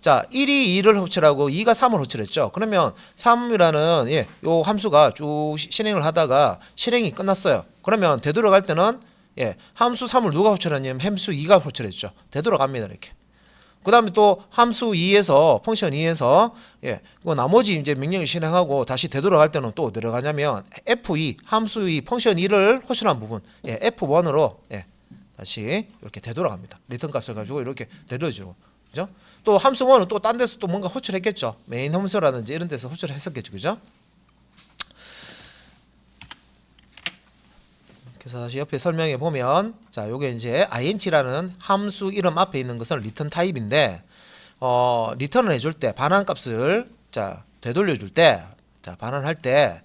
자 1이 2를 호출하고 2가 3을 호출했죠. 그러면 3이라는 요 함수가 쭉 실행을 하다가 실행이 끝났어요. 그러면 되돌아갈 때는 함수 3을 누가 호출했냐면 함수 2가 호출했죠. 되돌아갑니다. 이렇게. 그 다음에 또 함수 2에서 펑션 2에서 그 나머지 이제 명령을 실행하고 다시 되돌아갈 때는 또 어디로 가냐면 F2 함수 2 펑션 2를 호출한 부분 F1으로 다시 이렇게 되돌아갑니다. 리턴 값을 가지고 이렇게 되돌려주고 그죠? 또 함수 1은 또 딴 데서 또 뭔가 호출했겠죠. 메인 함수라든지 이런 데서 호출했었겠죠. 그죠? 그래서 다시 옆에 설명해 보면 자, 요게 이제 int라는 함수 이름 앞에 있는 것은 리턴 타입인데 리턴을 해줄 때 반환 값을 자, 되돌려 줄 때 자, 반환할 때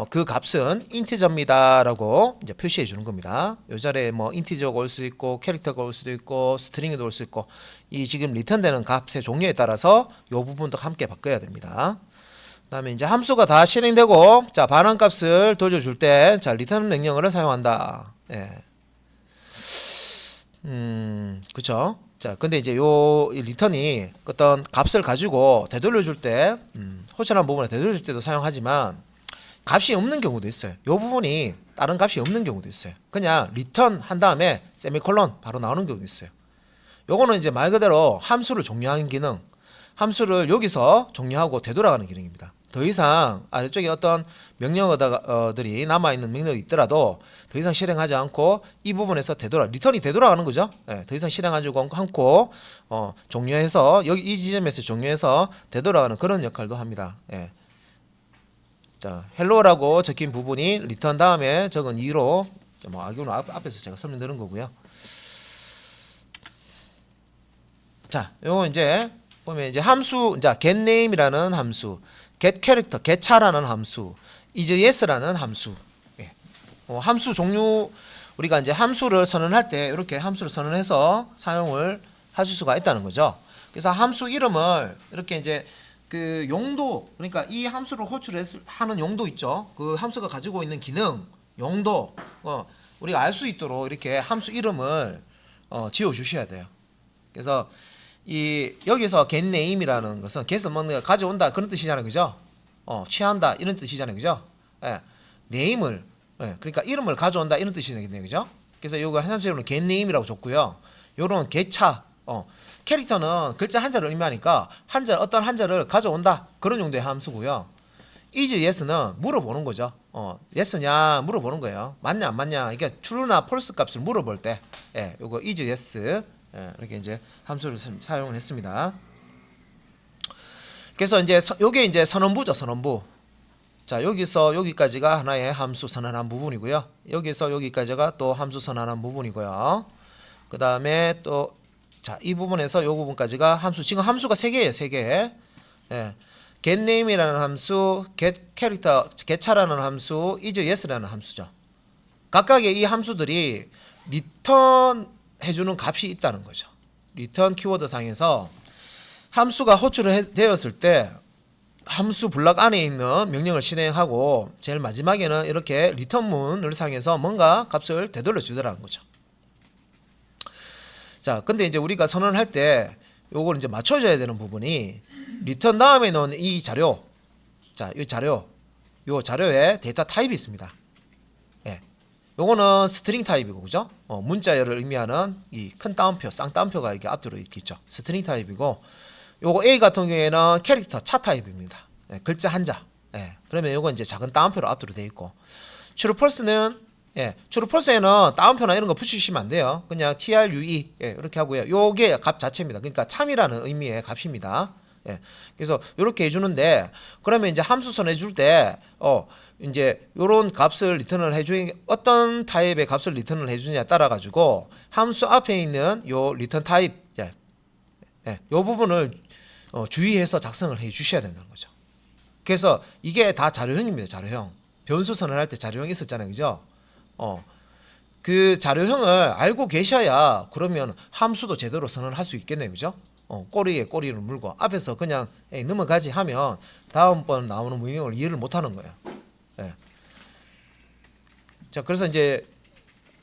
그 값은 인티저입니다라고 이제 표시해 주는 겁니다. 요 자리에 뭐 인티저가 올 수도 있고 캐릭터가 올 수도 있고 스트링이 올 수 있고 이 지금 리턴되는 값의 종류에 따라서 요 부분도 함께 바꿔야 됩니다. 그다음에 이제 함수가 다 실행되고 자 반환 값을 돌려줄 때 자 리턴 명령어를 사용한다. 그쵸? 자 근데 이제 요 리턴이 어떤 값을 가지고 되돌려줄 때 호출한 부분에 되돌려줄 때도 사용하지만 값이 없는 경우도 있어요. 요 부분이 다른 값이 없는 경우도 있어요. 그냥 리턴 한 다음에 세미콜론 바로 나오는 경우도 있어요. 요거는 이제 말 그대로 함수를 종료하는 기능, 함수를 여기서 종료하고 되돌아가는 기능입니다. 더 이상 아래쪽에 어떤 명령어들이 남아있는 명령이 있더라도 더 이상 실행하지 않고 이 부분에서 리턴이 되돌아가는 거죠. 더 이상 실행하지 않고 종료해서 여기 이 지점에서 종료해서 되돌아가는 그런 역할도 합니다. 자, 헬로라고 적힌 부분이 리턴 다음에 적은 2로 뭐 악용은 앞에서 제가 설명드린 거고요. 자, 요거 이제 보면 이제 함수, 자, getName이라는 함수, getCharacter, get차라는 함수, isYes라는 함수. 함수 종류 우리가 이제 함수를 선언할 때 이렇게 함수를 선언해서 사용을 하실 수가 있다는 거죠. 그래서 함수 이름을 이렇게 이제 그 용도 그러니까 이 함수를 호출하는 용도 있죠. 그 함수가 가지고 있는 기능, 용도 우리가 알 수 있도록 이렇게 함수 이름을 지어 주셔야 돼요. 그래서 이 여기서 getName이라는 것은 get은 뭔가 가져온다 그런 뜻이잖아요, 그죠? 취한다 이런 뜻이잖아요, 그죠? name을 그러니까 이름을 가져온다 이런 뜻이겠네요, 그죠? 그래서 요거 함수 이름은 getName이라고 줬고요. 요런 get차 캐릭터는 글자 한자를 의미하니까 어떤 한자를 가져온다 그런 용도의 함수고요. is yes는 물어보는 거죠. yes냐 물어보는 거예요. 맞냐 안 맞냐 이게 true나 false 값을 물어볼 때 요거 is yes 이렇게 이제 함수를 사용을 했습니다. 그래서 이제 요게 이제 선언부죠. 선언부. 자, 여기서 여기까지가 하나의 함수 선언한 부분이고요. 여기서 여기까지가 또 함수 선언한 부분이고요. 그 다음에 또 자, 이 부분에서 요 부분까지가 함수. 지금 함수가 3개예요. 3개. getName이라는 함수, getCharacter, getChar라는 함수, isYes라는 함수죠. 각각의 이 함수들이 리턴 해주는 값이 있다는 거죠. 리턴 키워드 상에서 함수가 호출을 되었을 때 함수 블럭 안에 있는 명령을 실행하고 제일 마지막에는 이렇게 리턴문을 사용해서 뭔가 값을 되돌려 주더라는 거죠. 자, 근데 이제 우리가 선언할 때 요걸 이제 맞춰줘야 되는 부분이 리턴 다음에 넣은 이 자료, 자, 이 자료, 요 자료에 데이터 타입이 있습니다. 예, 요거는 스트링 타입이고, 그죠? 문자열을 의미하는 이 큰 따옴표, 쌍따옴표가 이렇게 앞뒤로 이렇게 있죠. 스트링 타입이고. 요거 A 같은 경우에는 캐릭터 차 타입입니다. 글자 한자. 그러면 요거 이제 작은 따옴표로 앞뒤로 되어 있고, true false는 true false에는 따옴표나 이런 거 붙이시면 안 돼요. 그냥 true 이렇게 하고요. 요게 값 자체입니다. 그러니까 참이라는 의미의 값입니다. 그래서 이렇게 해주는데, 그러면 이제 함수선 해줄 때 이제 요런 값을 리턴을 해주는 어떤 타입의 값을 리턴을 해주느냐에 따라 가지고 함수 앞에 있는 요 리턴 타입 요 부분을 주의해서 작성을 해 주셔야 된다는 거죠. 그래서 이게 다 자료형입니다. 자료형. 변수 선언할 때 자료형이 있었잖아요. 그죠? 그 자료형을 알고 계셔야 그러면 함수도 제대로 선언할 수 있겠네요. 그죠? 꼬리에 꼬리를 물고 앞에서 그냥 넘어가지 하면 다음번 나오는 문형을 이해를 못 하는 거예요. 자, 그래서 이제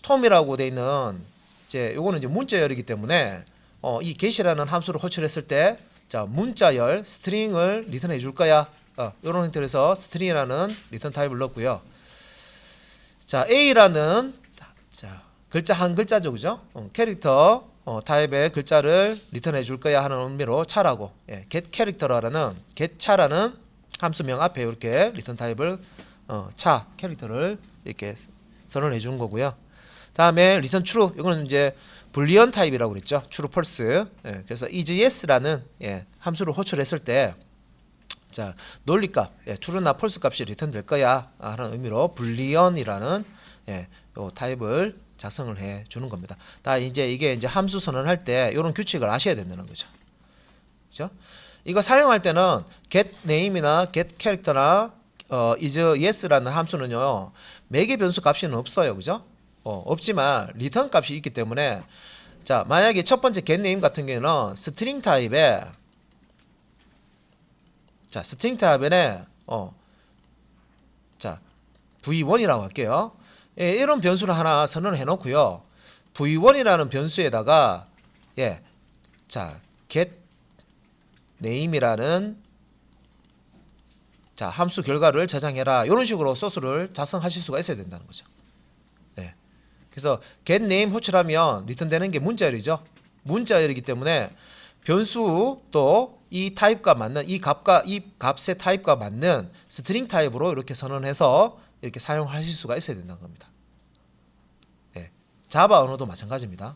톰이라고 돼 있는 이제 요거는 이제 문자열이기 때문에 이 get이라는 함수를 호출했을 때 자, 문자열 스트링을 리턴해 줄 거야. 요런 형태로서 스트링이라는 리턴 타입을 넣었고요. 자, A라는 자, 글자 한 글자죠. 그죠? 캐릭터 타입의 글자를 리턴해 줄 거야 하는 의미로 차라고 getCharacter라는 getChar라는 함수명 앞에 이렇게 리턴 타입을 차 캐릭터를 이렇게 선언해 주는 거고요. 다음에 리턴 true 이거는 이제 불리언 타입이라고 그랬죠. true false. 그래서 is yes라는 함수를 호출했을 때 자, 논리값 true나 false 값이 리턴 될 거야 하는 의미로 불리언이라는 요 타입을 작성을 해 주는 겁니다. 다 이제 이게 이제 함수 선언할 때 이런 규칙을 아셔야 된다는 거죠. 그죠? 이거 사용할 때는 get name이나 get character나 is yes라는 함수는요. 매개 변수 값이 없어요. 그죠? 없지만 리턴 값이 있기 때문에 자, 만약에 첫 번째 get name 같은 경우는 스트링 타입에 자, 스트링 타입에 자, v1이라고 할게요. 이런 변수를 하나 선언을 해 놓고요. v1이라는 변수에다가 자, get name이라는 자, 함수 결과를 저장해라. 이런 식으로 소스를 작성하실 수가 있어야 된다는 거죠. 그래서 get name 호출하면 리턴되는 게 문자열이죠. 문자열이기 때문에 변수 또 이 타입과 맞는 이 값의 타입과 맞는 스트링 타입으로 이렇게 선언해서 이렇게 사용하실 수가 있어야 된다는 겁니다. 자바 언어도 마찬가지입니다.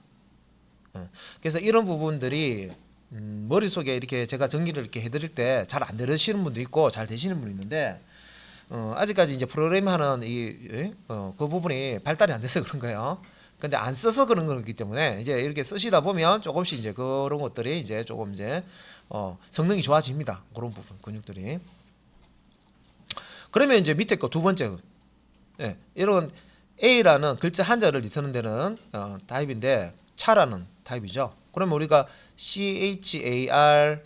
그래서 이런 부분들이 머릿속에 이렇게 제가 정리를 이렇게 해드릴 때 잘 안 되시는 분도 있고 잘 되시는 분도 있는데 아직까지 이제 프로그래밍 하는 그 부분이 발달이 안 돼서 그런 거예요. 근데 안 써서 그런 거기 때문에 이제 이렇게 쓰시다 보면 조금씩 이제 그런 것들이 이제 조금 이제 성능이 좋아집니다. 그런 부분 근육들이. 그러면 이제 밑에 거 두 번째 이런 A라는 글자 한자를 리턴하는 데는 타입인데 차라는 타입이죠. 그러면 우리가 char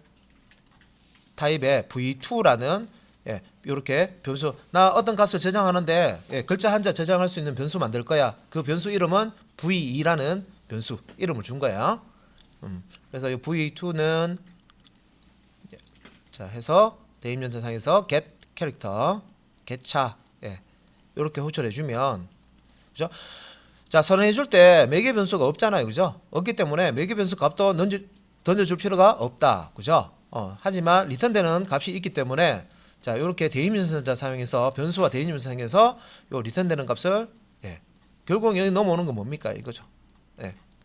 타입의 v2라는 이렇게 변수 나 어떤 값을 저장하는데 글자 한자 저장할 수 있는 변수 만들 거야. 그 변수 이름은 v2라는 변수 이름을 준 거야. 그래서 이 v2는 자 해서 대입연산상에서 get character, get 차 이렇게 호출해 주면 그죠? 자, 선언해 줄 때 매개 변수가 없잖아요. 그죠? 없기 때문에 매개 변수 값도 던져줄 필요가 없다. 그죠? 하지만 리턴되는 값이 있기 때문에 자, 요렇게 대입연산자 사용해서 변수와 대입연산 사용해서 요 리턴되는 값을 결국 여기 넘어오는 건 뭡니까? 이거죠.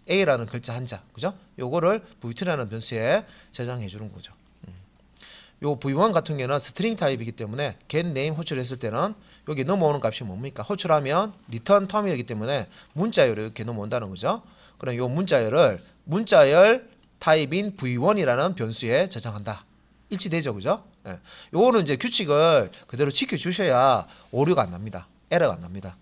A라는 글자 한자. 그죠? 요거를 v2라는 변수에 저장해 주는 거죠. 요 v1 같은 경우는 스트링 타입이기 때문에 get name 호출했을 때는 여기 넘어오는 값이 뭡니까? 호출하면 return term이기 때문에 문자열이 이렇게 넘어온다는 거죠. 그럼 요 문자열을 문자열 타입인 v1이라는 변수에 저장한다. 일치되죠, 그죠? 요거는 이제 규칙을 그대로 지켜주셔야 오류가 안 납니다. 에러가 안 납니다.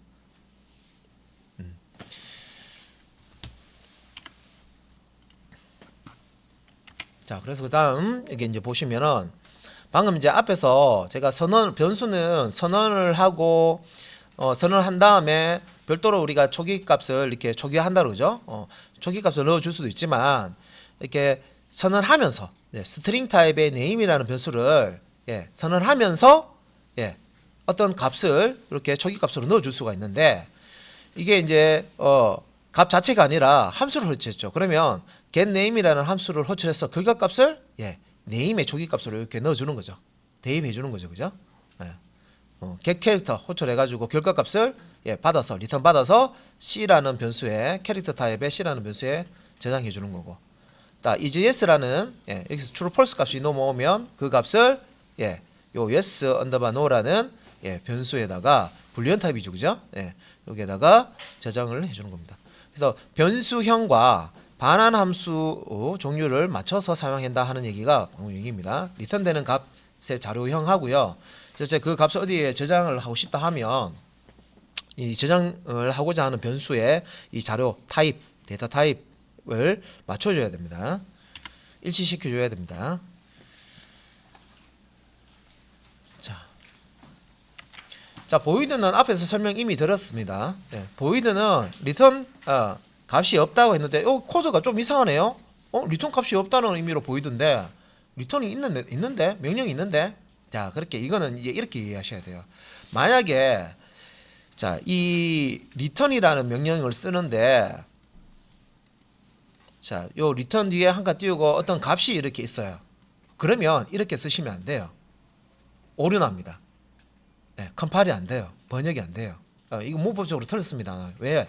자, 그래서 그 다음 이게 이제 보시면은 방금 이제 앞에서 제가 변수는 선언을 하고 선언을 한 다음에 별도로 우리가 초기값을 이렇게 초기화한다 그러죠. 초기값을 넣어줄 수도 있지만 이렇게 선언하면서 스트링 타입의 name이라는 변수를 선언하면서 어떤 값을 이렇게 초기값으로 넣어줄 수가 있는데 이게 이제 값 자체가 아니라 함수를 호출했죠. 그러면 getName이라는 함수를 호출해서 결과값을 name의 초기값으로 이렇게 넣어주는 거죠. 대입해주는 거죠, 그죠? getCharacter 호출해가지고 결과값을 받아서 리턴 받아서 C라는 변수에 캐릭터 타입의 C라는 변수에 저장해주는 거고, EJS라는 여기서 true false 값이 넘어오면 그 값을 요 yes underbar no라는 변수에다가 불리언 타입이죠, 그죠? 여기에다가 저장을 해주는 겁니다. 그래서 변수형과 반환 함수 종류를 맞춰서 사용한다 하는 얘기가 방금 얘기입니다. 리턴되는 값의 자료형 하고요. 실제 그 값을 어디에 저장을 하고 싶다 하면 이 저장을 하고자 하는 변수의 이 자료 타입, 데이터 타입을 맞춰줘야 됩니다. 일치시켜줘야 됩니다. 자, 보이드는 앞에서 설명 이미 들었습니다. 보이드는 리턴 값이 없다고 했는데 코드가 좀 이상하네요. 리턴 값이 없다는 의미로 보이던데 리턴이 있는데 명령이 있는데, 자, 그렇게 이거는 이렇게 이해하셔야 돼요. 만약에 자, 이 리턴이라는 명령을 쓰는데 자, 요 리턴 뒤에 한 칸 띄우고 어떤 값이 이렇게 있어요. 그러면 이렇게 쓰시면 안 돼요. 오류 납니다. 컴파일이 안 돼요. 번역이 안 돼요. 이거 문법적으로 틀렸습니다. 왜?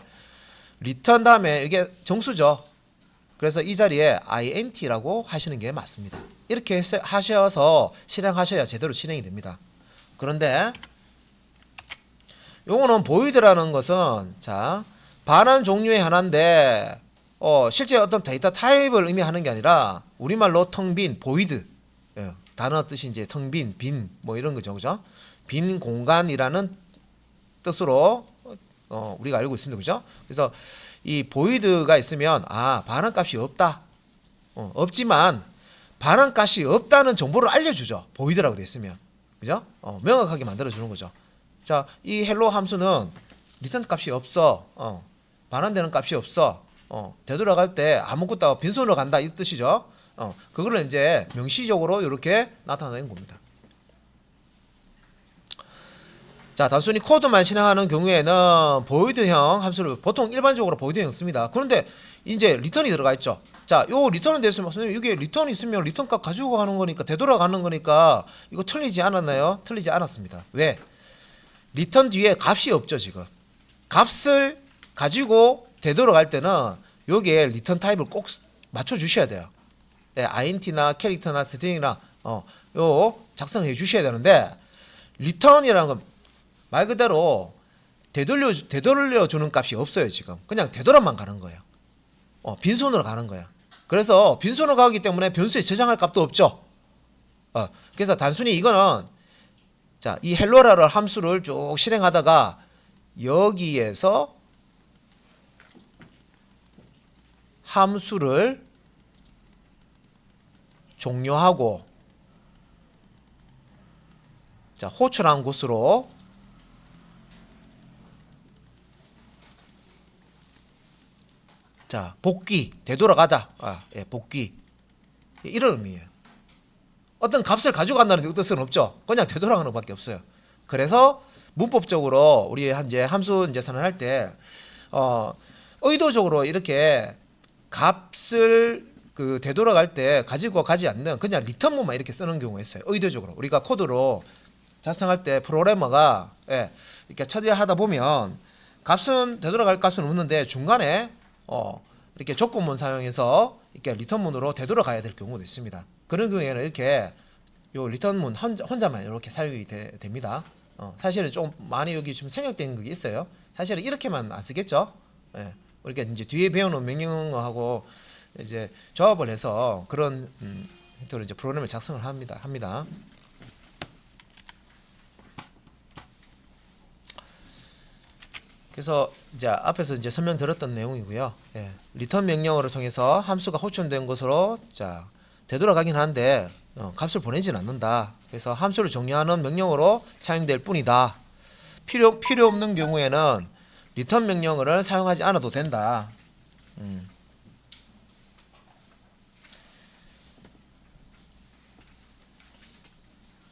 리턴 다음에 이게 정수죠. 그래서 이 자리에 int라고 하시는 게 맞습니다. 이렇게 하셔서 실행하셔야 제대로 실행이 됩니다. 그런데 요거는 void라는 것은 자, 반환 종류의 하나인데 실제 어떤 데이터 타입을 의미하는 게 아니라 우리말로 텅빈 void, 단어 뜻이 이제 텅빈, 빈 뭐 이런 거죠, 그죠? 빈 공간이라는 뜻으로 우리가 알고 있습니다, 그죠? 그래서 이 void가 있으면 반환값이 없다, 없지만 반환값이 없다는 정보를 알려주죠. void라고 되어 있으면, 그죠? 명확하게 만들어주는 거죠. 자, 이 hello 함수는 리턴 값이 없어, 반환되는 값이 없어, 되돌아갈 때 아무것도 빈손으로 간다 이 뜻이죠. 그거를 이제 명시적으로 이렇게 나타내는 겁니다. 자, 단순히 코드만 실행하는 경우에는 void형 함수를 보통 일반적으로 void형 씁니다. 그런데 이제 리턴이 들어가 있죠. 자, 요 리턴은 됐으면 선생님 이게 리턴이 있으면 리턴 값 가지고 가는 거니까 되돌아가는 거니까 이거 틀리지 않았나요? 틀리지 않았습니다. 왜? 리턴 뒤에 값이 없죠, 지금. 값을 가지고 되돌아갈 때는 여기에 리턴 타입을 꼭 맞춰 주셔야 돼요. int나 캐릭터나 스트링이나 요 작성해 주셔야 되는데, 리턴이라는 건 말 그대로 되돌려 주는 값이 없어요, 지금. 그냥 되돌아만 가는 거예요. 빈손으로 가는 거예요. 그래서 빈손으로 가기 때문에 변수에 저장할 값도 없죠. 그래서 단순히 이거는 자, 이 헬로라는 함수를 쭉 실행하다가 여기에서 함수를 종료하고 자, 호출한 곳으로 자, 복귀, 되돌아가자. 복귀. 이런 의미예요. 어떤 값을 가져간다는 뜻은 없죠. 그냥 되돌아가는 것밖에 없어요. 그래서 문법적으로 우리 이제 함수 이제 선언할 때 의도적으로 이렇게 값을 그 되돌아갈 때 가지고 가지 않는 그냥 리턴문만 이렇게 쓰는 경우가 있어요. 의도적으로 우리가 코드로 작성할 때 프로그래머가 이렇게 처리하다 보면 값은 되돌아갈 값은 없는데 중간에 이렇게 조건문 사용해서 이렇게 리턴문으로 되돌아가야 될 경우도 있습니다. 그런 경우에는 이렇게 요 리턴문 혼자만 이렇게 사용이 됩니다. 사실은 좀 많이 여기 좀 생략된 게 있어요. 사실은 이렇게만 안 쓰겠죠. 우리가 이제 뒤에 배우는 명령어하고 이제 조합을 해서 그런 형태로 이제 프로그램을 작성을 합니다. 그래서 이제 앞에서 이제 설명드렸던 내용이고요. 리턴 명령어를 통해서 함수가 호출된 것으로 자 되돌아가긴 한데 값을 보내진 않는다. 그래서 함수를 정리하는 명령어로 사용될 뿐이다. 필요 없는 경우에는 리턴 명령어를 사용하지 않아도 된다.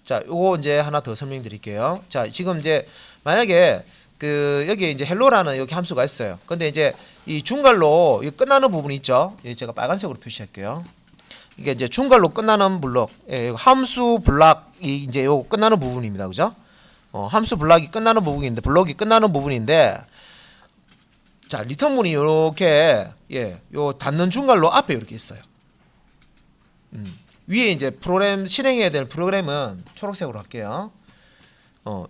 자, 요거 이제 하나 더 설명드릴게요. 자, 지금 이제 만약에 그 여기 이제 헬로라는 여기 함수가 있어요. 근데 이제 이 중괄로 이 끝나는 부분이 있죠. 제가 빨간색으로 표시할게요. 이게 이제 중괄로 끝나는 블록, 함수 블락이 이제 요 끝나는 부분입니다. 그죠? 함수 블락이 끝나는 부분인데 블록이 끝나는 부분인데 자, 리턴문이 이렇게 요 닫는 중괄로 앞에 이렇게 있어요. 위에 이제 프로그램 실행해야 될 프로그램은 초록색으로 할게요.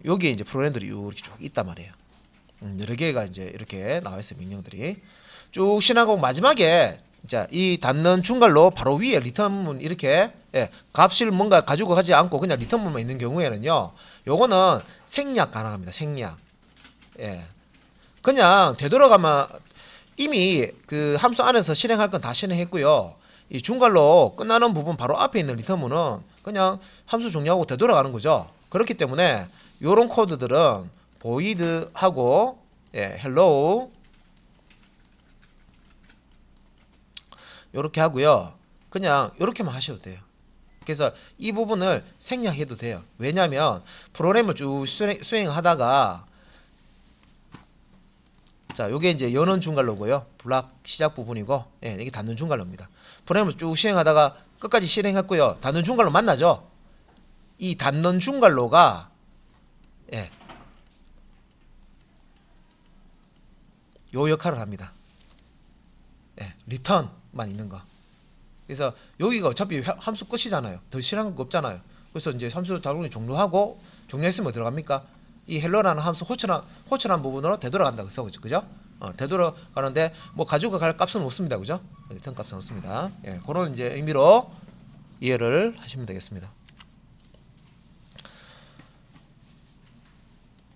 여기에 이제 프로그램들이 이렇게 쭉 있단 말이에요. 여러 개가 이제 이렇게 나와 있어요. 명령들이 쭉 지나가고 마지막에 자, 이 닫는 중괄로 바로 위에 리턴문 이렇게 값을 뭔가 가지고 가지 않고 그냥 리턴문만 있는 경우에는요. 요거는 생략 가능합니다. 생략. 그냥 되돌아가면 이미 그 함수 안에서 실행할 건 다 실행했고요. 이 중괄로 끝나는 부분 바로 앞에 있는 리턴문은 그냥 함수 종료하고 되돌아가는 거죠. 그렇기 때문에 요런 코드들은 void하고 hello 요렇게 하고요. 그냥 요렇게만 하셔도 돼요. 그래서 이 부분을 생략해도 돼요. 왜냐하면 프로그램을 쭉 수행하다가 자, 요게 이제 여는 중괄로고요. 블락 시작 부분이고, 이게 닫는 중괄로입니다. 프로그램을 쭉 실행하다가 끝까지 실행했고요. 닫는 중괄로 만나죠. 이 닫는 중괄로가 요 역할을 합니다. 리턴만 있는 거. 그래서 여기가 어차피 함수 끝이잖아요. 더 실행한 거 없잖아요. 그래서 이제 함수 작용이 종료하고 종료했으면 들어갑니까? 이 헬로라는 함수 호출한 부분으로 되돌아간다 그래서 그죠? 되돌아가는데 뭐 가지고 갈 값은 없습니다. 그죠? 리턴 값은 없습니다. 그런 이제 의미로 이해를 하시면 되겠습니다.